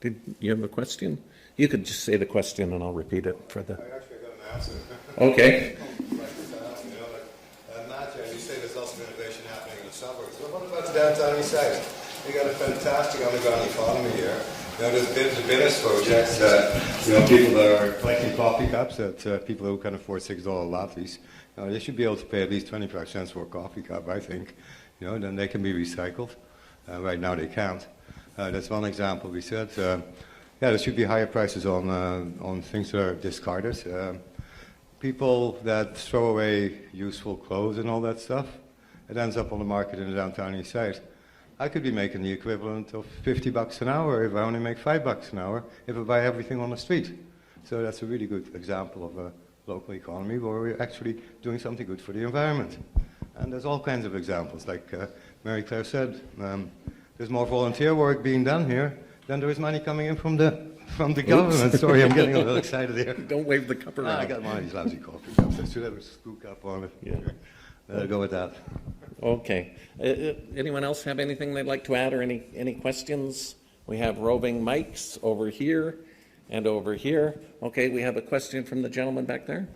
Did you have a question? You could just say the question and I'll repeat it for the... I actually got an answer. Okay. Matthew, you say there's lots of innovation happening in the suburbs. Well, what about the downtown Eastside? You got a fantastic underground economy here. Now, there's business projects that, people that are collecting coffee cups, that people who can afford $6 lattes, they should be able to pay at least 25 cents for a coffee cup, I think. Then they can be recycled. Right now they can't. That's one example. We said, there should be higher prices on things that are discarded. People that throw away useful clothes and all that stuff, it ends up on the market in the downtown Eastside. I could be making the equivalent of $50 an hour if I only make $5 an hour if I buy everything on the street. So that's a really good example of a local economy where we're actually doing something good for the environment. And there's all kinds of examples. Like Mary Claire said, there's more volunteer work being done here than there is money coming in from the government. Sorry, I'm getting a little excited here. Don't wave the cup around. I got one of these lousy coffee cups. I should have a screw cup on it. Yeah. Go with that. Okay. Anyone else have anything they'd like to add or any questions? We have roving mics over here and over here. Okay, we have a question from the gentleman back there.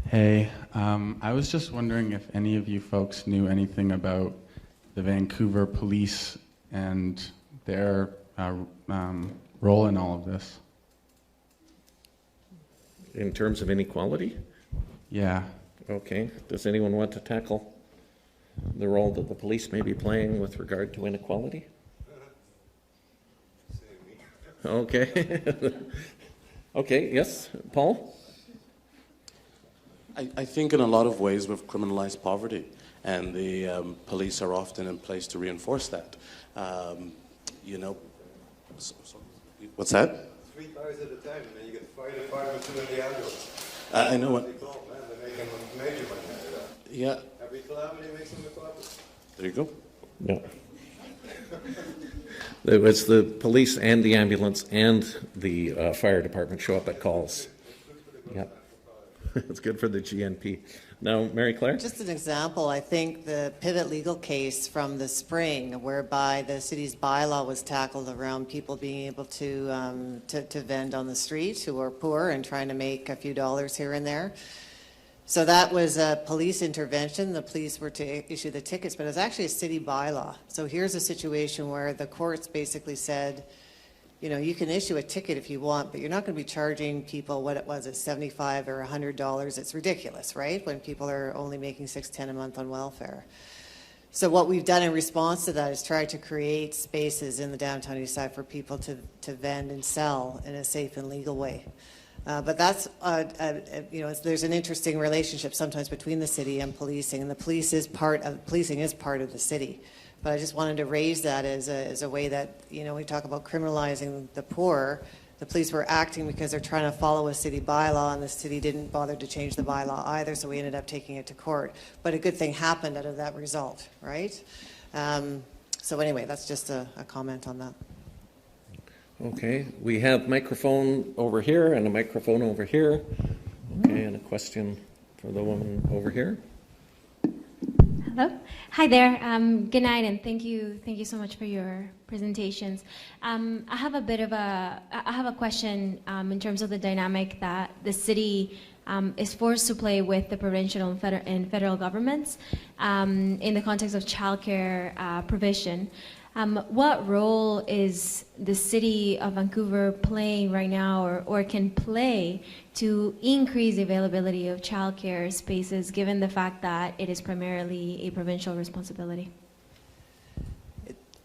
Hey, I was just wondering if any of you folks knew anything about the Vancouver police and their role in all of this. In terms of inequality? Yeah. Okay. Does anyone want to tackle the role that the police may be playing with regard to inequality? Okay. Okay, yes, Paul? I think in a lot of ways we've criminalized poverty, and the police are often in place to reinforce that. What's that? 3 cars at a time, and then you get the fire department, 2 in the ambulance. I know what. They're making major money out of that. Yeah. Every calamity makes them a profit. There you go. Yeah. It's the police and the ambulance and the fire department show up at calls. Yeah. It's good for the GNP. Now, Mary Claire? Just an example, I think the pivot legal case from the spring, whereby the city's bylaw was tackled around people being able to vend on the street who are poor and trying to make a few dollars here and there. So that was a police intervention. The police were to issue the tickets, but it was actually a city bylaw. So here's a situation where the courts basically said, you can issue a ticket if you want, but you're not going to be charging people what it was at $75 or $100. It's ridiculous, right? When people are only making $6.10 a month on welfare. So what we've done in response to that is try to create spaces in the downtown Eastside for people to vend and sell in a safe and legal way. But that's, there's an interesting relationship sometimes between the city and policing, and policing is part of the city. But I just wanted to raise that as a way that, we talk about criminalizing the poor. The police were acting because they're trying to follow a city bylaw, and the city didn't bother to change the bylaw either, so we ended up taking it to court. But a good thing happened out of that result, right? So anyway, that's just a comment on that. Okay, we have microphone over here and a microphone over here. Okay, and a question for the woman over here. Hello. Hi there. Good night, and thank you so much for your presentations. I have a question in terms of the dynamic that the city is forced to play with the provincial and federal governments in the context of childcare provision. What role is the city of Vancouver playing right now or can play to increase the availability of childcare spaces, given the fact that it is primarily a provincial responsibility?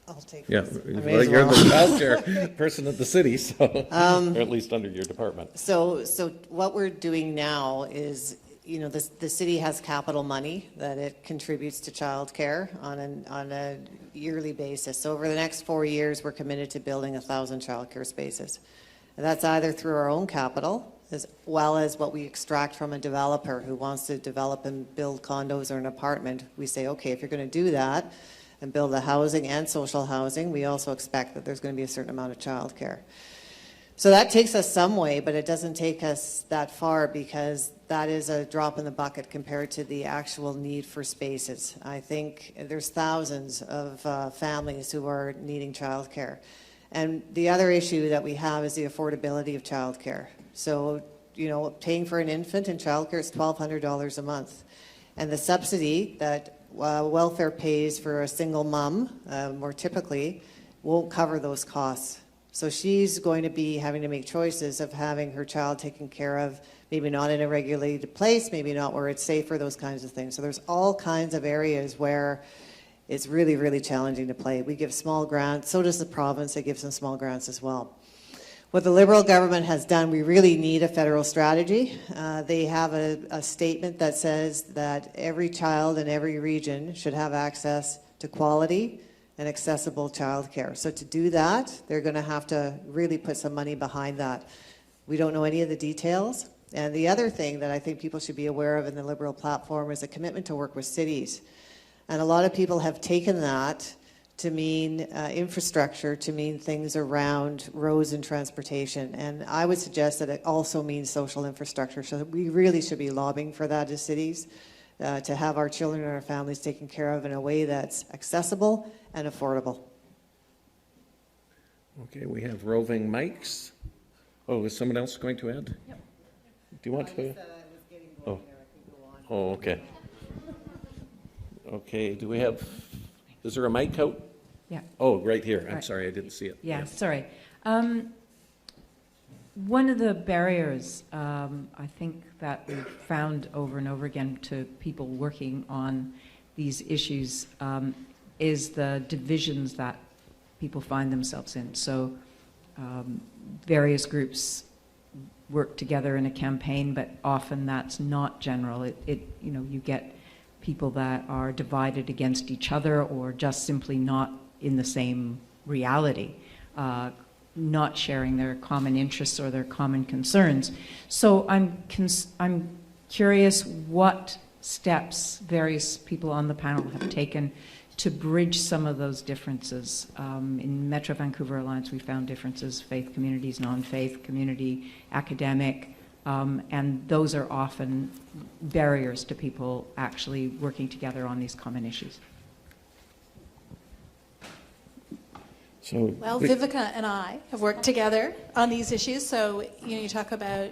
I'll take Yeah, this. well, you're the childcare person of the city, so or at least under your department. So what we're doing now is, the city has capital money that it contributes to childcare on a yearly basis. So over the next 4 years, we're committed to building 1,000 childcare spaces. And that's either through our own capital, as well as what we extract from a developer who wants to develop and build condos or an apartment. We say, okay, if you're going to do that and build the housing and social housing, we also expect that there's going to be a certain amount of childcare. So that takes us some way, but it doesn't take us that far because that is a drop in the bucket compared to the actual need for spaces. I think there's thousands of families who are needing childcare. And the other issue that we have is the affordability of childcare. So paying for an infant and childcare is $1,200 a month. And the subsidy that welfare pays for a single mom, more typically, won't cover those costs. So she's going to be having to make choices of having her child taken care of, maybe not in a regulated place, maybe not where it's safer, those kinds of things. So there's all kinds of areas where it's really, really challenging to play. We give small grants, so does the province, they give some small grants as well. What the Liberal government has done, we really need a federal strategy. They have a statement that says that every child in every region should have access to quality and accessible childcare. So to do that, they're going to have to really put some money behind that. We don't know any of the details. And the other thing that I think people should be aware of in the Liberal platform is a commitment to work with cities. And a lot of people have taken that to mean infrastructure, to mean things around roads and transportation. And I would suggest that it also means social infrastructure. So we really should be lobbying for that as cities, to have our children and our families taken care of in a way that's accessible and affordable. Okay, we have roving mics. Oh, is someone else going to add? Yep. Do you want to? Oh, okay. Okay, do we have, is there a mic out? Yeah. Oh, right here. I'm Right. sorry, I didn't see it. Yeah, sorry. One of the barriers I think that we've found over and over again to people working on these issues is the divisions that people find themselves in. So various groups work together in a campaign, but often that's not general. You get people that are divided against each other or just simply not in the same reality, not sharing their common interests or their common concerns. So I'm curious what steps various people on the panel have taken to bridge some of those differences. In Metro Vancouver Alliance, we found differences: faith communities, non-faith community, academic, and those are often barriers to people actually working together on these common issues. Well, Vivica and I have worked together on these issues. So, you talk about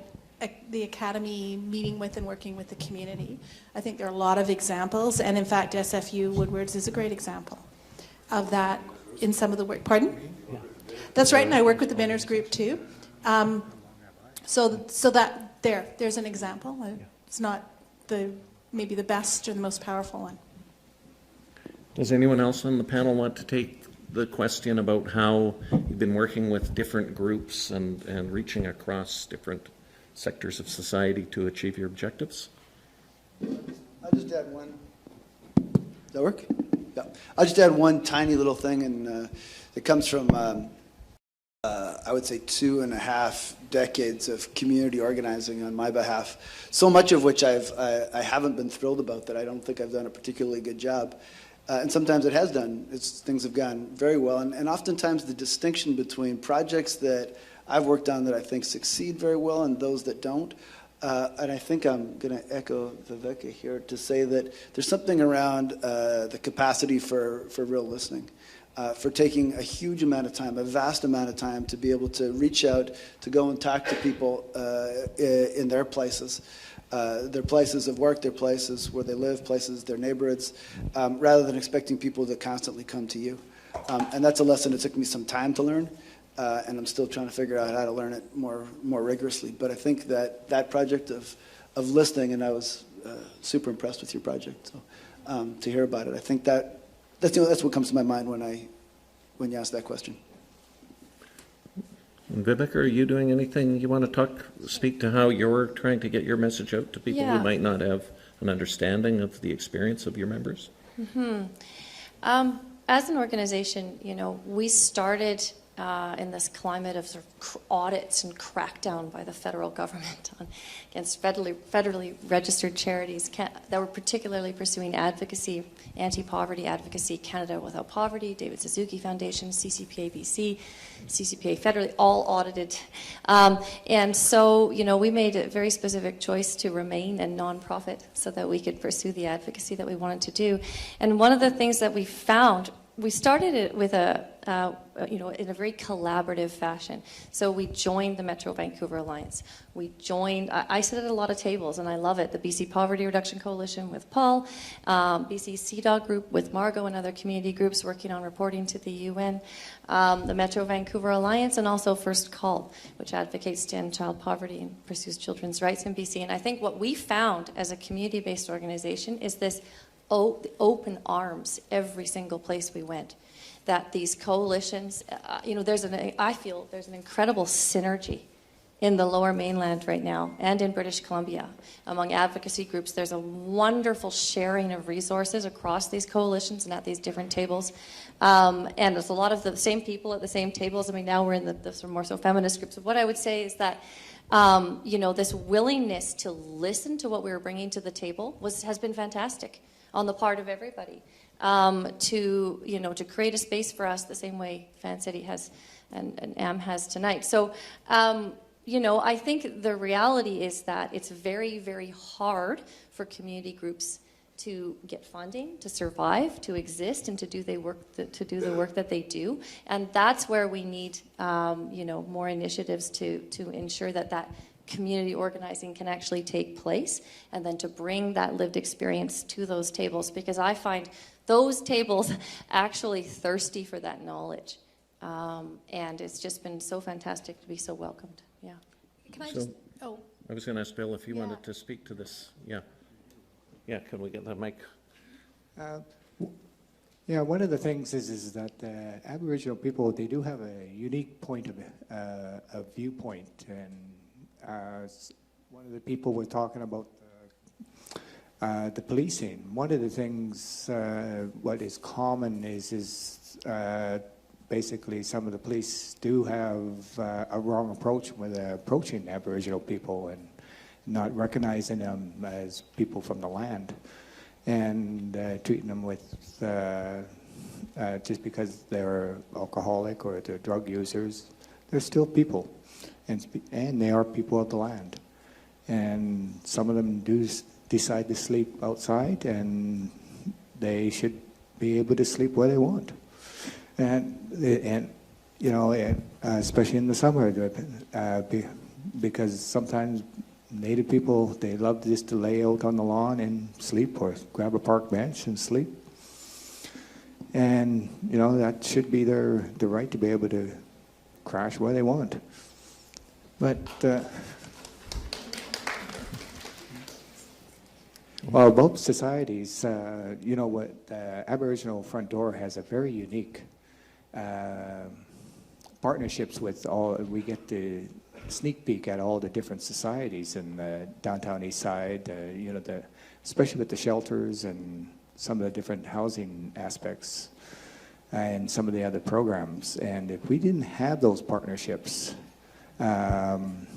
the Academy meeting with and working with the community. I think there are a lot of examples, and in fact, SFU Woodwards is a great example of that in some of the work. Pardon? Yeah. That's right, and I work with the Binners group too. So that there's an example. It's not maybe the best or the most powerful one. Does anyone else on the panel want to take the question about how you've been working with different groups and reaching across different sectors of society to achieve your objectives? I'll just add one. Does that work? Yeah. I'll just add one tiny little thing, and it comes from, I would say, 2.5 decades of community organizing on my behalf, so much of which I haven't been thrilled about, that I don't think I've done a particularly good job. And sometimes it has done. Things have gone very well. And oftentimes the distinction between projects that I've worked on that I think succeed very well and those that don't. And I think I'm going to echo Viveka here to say that there's something around the capacity for real listening, for taking a huge amount of time, a vast amount of time to be able to reach out, to go and talk to people in their places of work, their places where they live, places, their neighborhoods, rather than expecting people to constantly come to you. And that's a lesson that took me some time to learn. And I'm still trying to figure out how to learn it more rigorously. But I think that project of listening, and I was super impressed with your project. So to hear about it, I think that's what comes to my mind when you ask that question. And Viveka, are you doing anything you want to speak to how you're trying to get your message out to people who might not have an understanding of the experience of your members? Mm-hmm. As an organization, we started in this climate of sort of audits and crackdown by the federal government against federally registered charities that were particularly pursuing advocacy, anti-poverty advocacy, Canada Without Poverty, David Suzuki Foundation, CCPA BC, CCPA federally, all audited. And so, we made a very specific choice to remain a nonprofit so that we could pursue the advocacy that we wanted to do. And one of the things that we found we started it with in a very collaborative fashion. So we joined the Metro Vancouver Alliance. We joined, I sit at a lot of tables and I love it. The BC Poverty Reduction Coalition with Paul, BC CDOG group with Margot and other community groups working on reporting to the UN, the Metro Vancouver Alliance, and also First Call, which advocates to end child poverty and pursues children's rights in BC. And I think what we found as a community-based organization is this open arms every single place we went. That these coalitions, I feel there's an incredible synergy in the Lower Mainland right now and in British Columbia among advocacy groups. There's a wonderful sharing of resources across these coalitions and at these different tables. And there's a lot of the same people at the same tables. I mean, now we're in the sort of more so feminist groups. But what I would say is that this willingness to listen to what we were bringing to the table has been fantastic on the part of everybody, to create a space for us the same way Vancity has and AM has tonight. So, I think the reality is that it's very, very hard for community groups to get funding, to survive, to exist, and to do the work that they do. And that's where we need, more initiatives to ensure that community organizing can actually take place, and then to bring that lived experience to those tables, because I find those tables actually thirsty for that knowledge. And it's just been so fantastic to be so welcomed. Yeah. Can I just... I was going to ask Bill if he wanted to speak to this. Yeah. Yeah, can we get the mic? Yeah, one of the things is that Aboriginal people, they do have a unique point of viewpoint, and one of the people were talking about the policing. One of the things, what is common is basically some of the police do have a wrong approach when they're approaching Aboriginal people and not recognizing them as people from the land, and treating them with just because they're alcoholic or they're drug users, they're still people. And they are people of the land. And some of them do decide to sleep outside, and they should be able to sleep where they want. And especially in the summer, because sometimes Native people, they love just to lay out on the lawn and sleep, or grab a park bench and sleep. And, that should be their right to be able to crash where they want. But, both societies, Aboriginal Front Door has a very unique partnerships with all. We get to sneak peek at all the different societies in the downtown Eastside, especially with the shelters and some of the different housing aspects and some of the other programs. And if we didn't have those partnerships, in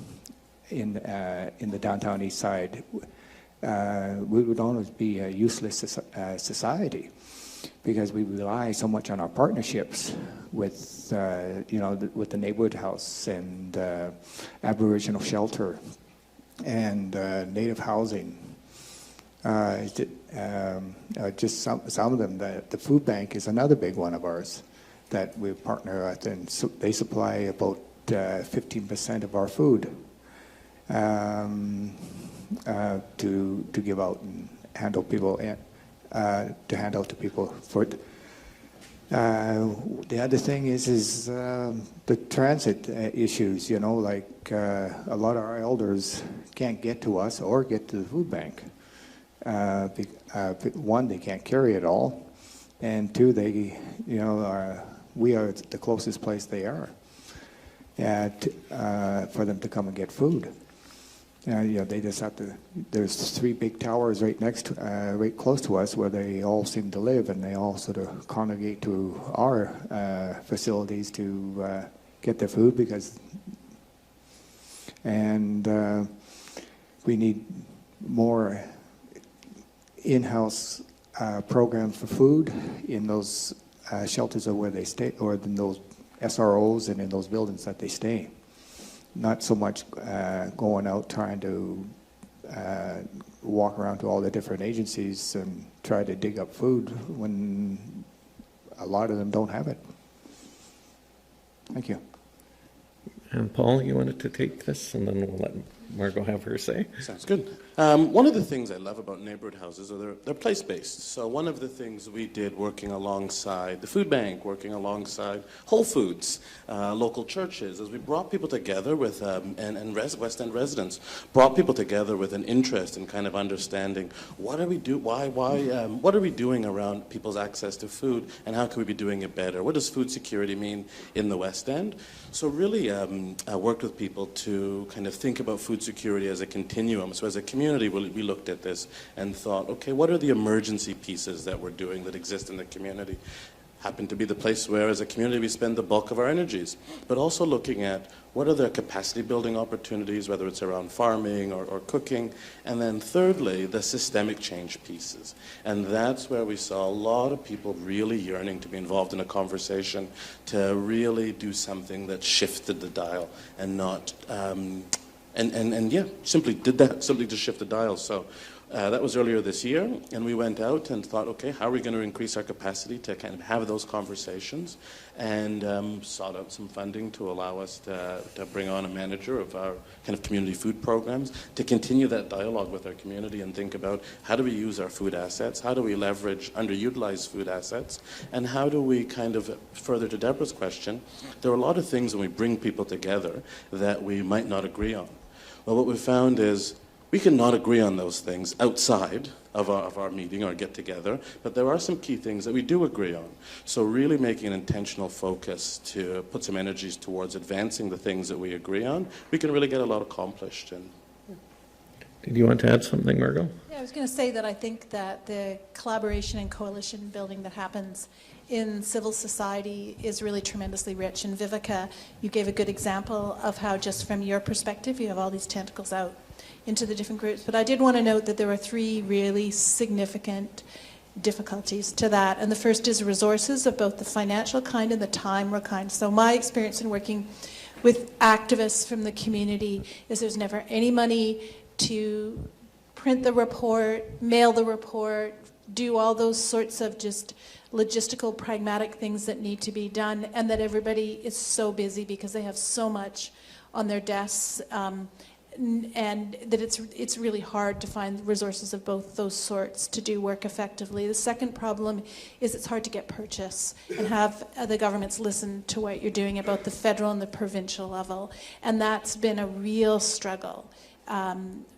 the downtown East Side, we would always be a useless society, because we rely so much on our partnerships with with the neighborhood house and Aboriginal shelter and Native housing. Just some of them. The food bank is another big one of ours that we partner with, and so they supply about 15% of our food to give out and handle people to hand out to people for it. The other thing is the transit issues. Like a lot of our elders can't get to us or get to the food bank. One, they can't carry it all, and two, we are the closest place they are for them to come and get food. They just have to. There's 3 big towers right close to us, where they all seem to live, and they all sort of congregate to our facilities to get their food, and we need more in-house programs for food in those shelters or where they stay, or in those SROs and in those buildings that they stay. Not so much going out trying to walk around to all the different agencies and try to dig up food when a lot of them don't have it. Thank you. And Paul, you wanted to take this, and then we'll let Margot have her say. Sounds good. One of the things I love about neighborhood houses are they're place-based. So one of the things we did working alongside the food bank, working alongside Whole Foods, local churches, as we brought people together with, West End residents, brought people together with an interest in kind of understanding what are we what are we doing around people's access to food, and how can we be doing it better? What does food security mean in the West End? So really I worked with people to kind of think about food security as a continuum. So as a community, we looked at this and thought, okay, what are the emergency pieces that we're doing that exist in the community? Happen to be the place where, as a community, we spend the bulk of our energies, but also looking at what are the capacity building opportunities, whether it's around farming or cooking, and then thirdly, the systemic change pieces. And that's where we saw a lot of people really yearning to be involved in a conversation, to really do something that shifted the dial and not, simply did that, simply to shift the dial. So that was earlier this year, and we went out and thought, okay, how are we going to increase our capacity to kind of have those conversations, and sought out some funding to allow us to bring on a manager of our kind of community food programs to continue that dialogue with our community and think about how do we use our food assets, how do we leverage underutilized food assets, and how do we kind of, further to Deborah's question, there are a lot of things when we bring people together that we might not agree on. Well, what we found is we can not agree on those things outside of our meeting or get together, but there are some key things that we do agree on. So really making an intentional focus to put some energies towards advancing the things that we agree on, we can really get a lot accomplished. And Did you want to add something, Margot? Yeah, I was going to say that I think that the collaboration and coalition building that happens in civil society is really tremendously rich. And Vivica, you gave a good example of how just from your perspective, you have all these tentacles out into the different groups. But I did want to note that there are three really significant difficulties to that. And the first is resources of both the financial kind and the time kind. So my experience in working with activists from the community is there's never any money to print the report, mail the report, do all those sorts of just logistical, pragmatic things that need to be done, and that everybody is so busy because they have so much on their desks, and that it's really hard to find resources of both those sorts to do work effectively. The second problem is it's hard to get purchase and have the governments listen to what you're doing at both the federal and the provincial level, and that's been a real struggle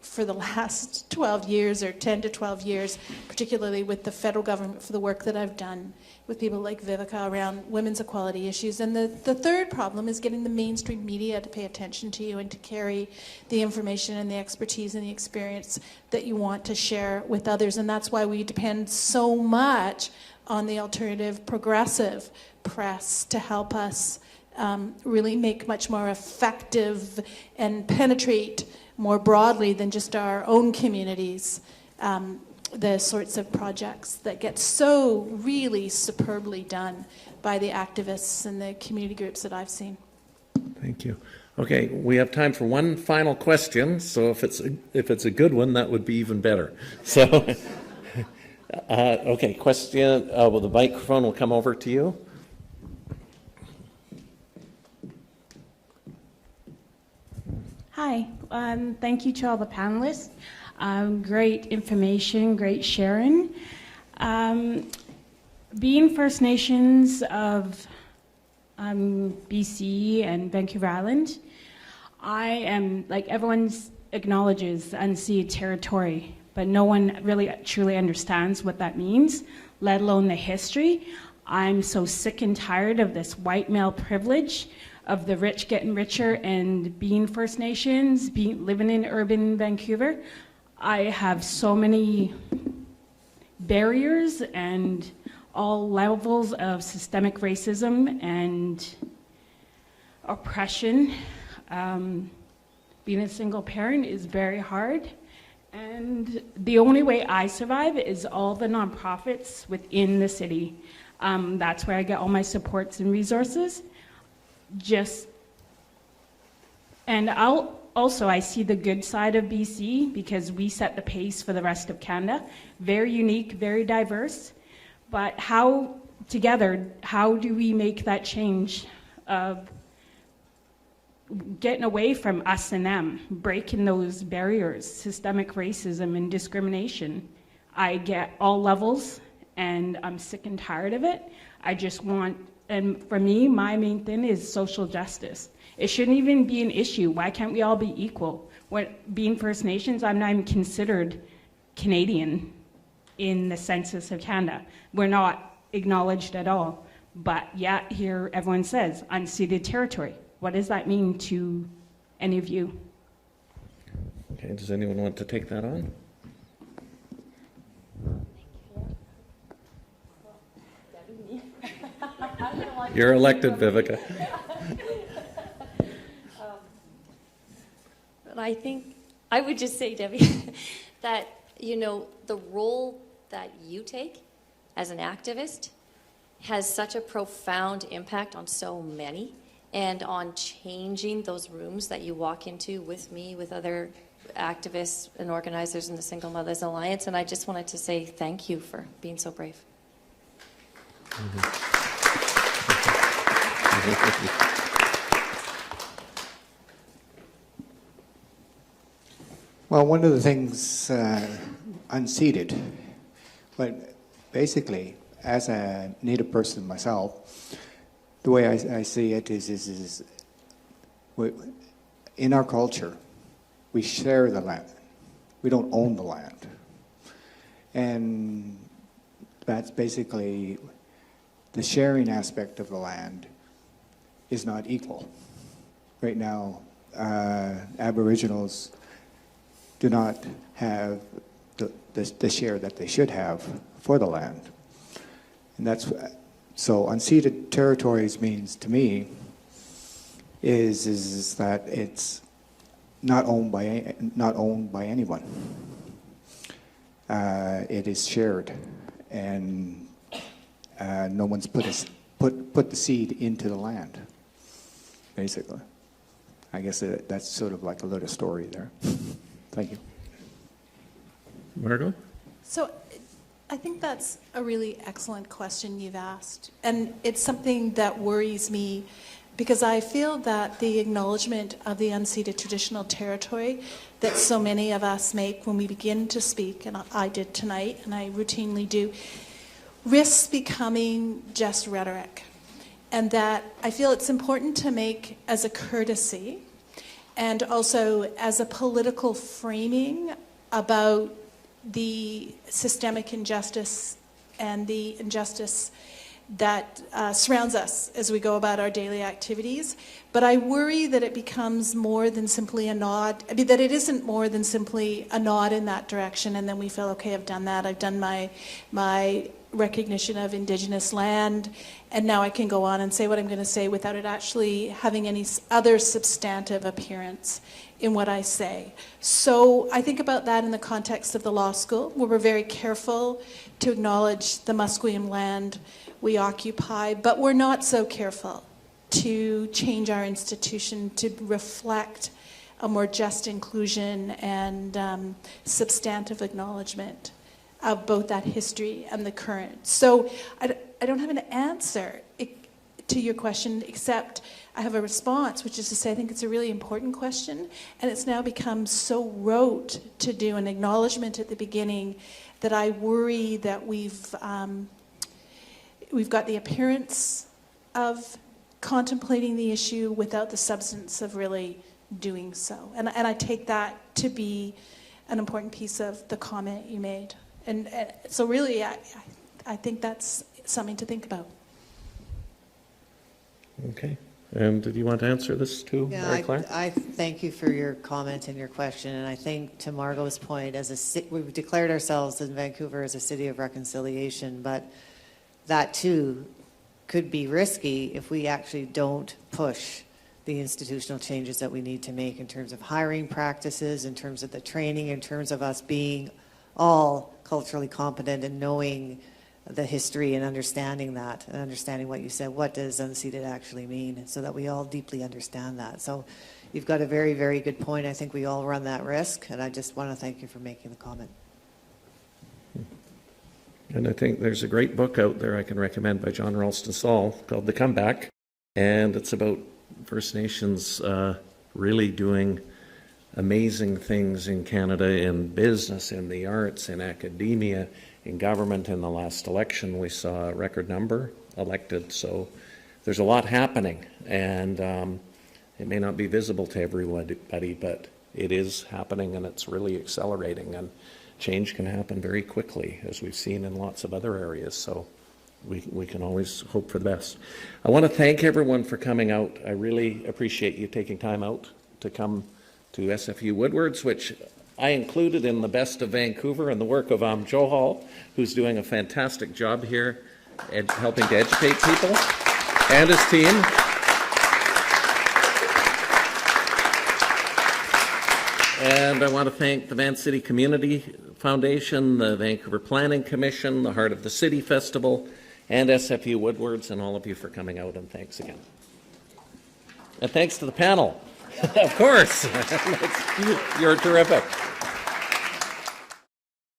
for the last 12 years or 10 to 12 years, particularly with the federal government for the work that I've done with people like Vivica around women's equality issues. And the third problem is getting the mainstream media to pay attention to you and to carry the information and the expertise and the experience that you want to share with others. And that's why we depend so much on the alternative progressive press to help us really make much more effective and penetrate more broadly than just our own communities, the sorts of projects that get so really superbly done by the activists and the community groups that I've seen. Thank you. Okay, we have time for one final question, so if it's a good one, that would be even better. So, okay, question, well, the microphone will come over to you. Hi, thank you to all the panelists. Great information, great sharing. Being First Nations of BC and Vancouver Island, I am, like everyone acknowledges, unceded territory, but no one really truly understands what that means, let alone the history. I'm so sick and tired of this white male privilege of the rich getting richer and being First Nations, living in urban Vancouver. I have so many barriers and all levels of systemic racism and oppression. Being a single parent is very hard. And the only way I survive is all the nonprofits within the city. That's where I get all my supports and resources. And I see the good side of BC because we set the pace for the rest of Canada. Very unique, very diverse. But how together, how do we make that change of getting away from us and them, breaking those barriers, systemic racism and discrimination? I get all levels, and I'm sick and tired of it. I just want, and for me, my main thing is social justice. It shouldn't even be an issue. Why can't we all be equal? When being First Nations, I'm not even considered Canadian in the census of Canada. We're not acknowledged at all. But yet here everyone says unceded territory. What does that mean to any of you? Okay, does anyone want to take that on? You're elected, Vivica. But I think I would just say, Debbie, that, you know, the role that you take as an activist has such a profound impact on so many, and on changing those rooms that you walk into with me, with other activists and organizers in the Single Mothers Alliance. And I just wanted to say thank you for being so brave. Well, one of the things, unceded, but basically, as a Native person myself, the way I see it is in our culture, we share the land. We don't own the land. And that's basically the sharing aspect of the land is not equal. Right now, Aboriginals do not have the share that they should have for the land. And that's, so unceded territories means to me is that it's not owned by anyone. It is shared, and no one's put the seed into the land, basically. I guess that's sort of like a little story there. Thank you. Margot? So I think that's a really excellent question you've asked. And it's something that worries me because I feel that the acknowledgement of the unceded traditional territory that so many of us make when we begin to speak, and I did tonight, and I routinely do, risks becoming just rhetoric. And that I feel it's important to make as a courtesy and also as a political framing about the systemic injustice and the injustice that surrounds us as we go about our daily activities. But I worry that it becomes more than simply a nod, I mean, that it isn't more than simply a nod in that direction, and then we feel, okay, I've done that, I've done my recognition of Indigenous land, and now I can go on and say what I'm going to say without it actually having any other substantive appearance in what I say. So I think about that in the context of the law school, where we're very careful to acknowledge the Musqueam land we occupy, but we're not so careful to change our institution to reflect a more just inclusion and substantive acknowledgement of both that history and the current. So I don't have an answer to your question, except I have a response, which is to say I think it's a really important question, and it's now become so rote to do an acknowledgement at the beginning that I worry that we've got the appearance of contemplating the issue without the substance of really doing so. And I take that to be an important piece of the comment you made. And so really, I think that's something to think about. Okay. And did you want to answer this too, Mary Claire? I thank you for your comment and your question. And I think to Margot's point, we've declared ourselves in Vancouver as a city of reconciliation, but that too could be risky if we actually don't push the institutional changes that we need to make in terms of hiring practices, in terms of the training, in terms of us being all culturally competent and knowing the history and understanding that, and understanding what you said, what does unceded actually mean, so that we all deeply understand that. So you've got a very, very good point. I think we all run that risk, and I just want to thank you for making the comment. And I think there's a great book out there I can recommend by John Ralston Saul called The Comeback. And it's about First Nations really doing amazing things in Canada, in business, in the arts, in academia, in government. In the last election, we saw a record number elected. So there's a lot happening. And it may not be visible to everybody, but it is happening, and it's really accelerating. And change can happen very quickly, as we've seen in lots of other areas. So we can always hope for the best. I want to thank everyone for coming out. I really appreciate you taking time out to come to SFU Woodwards, which I included in the Best of Vancouver and the work of Johal, who's doing a fantastic job here and helping to educate people, and his team. And I want to thank the Vancity Community Foundation, the Vancouver Planning Commission, the Heart of the City Festival, and SFU Woodwards, and all of you for coming out, and thanks again. And thanks to the panel, of course. You're terrific.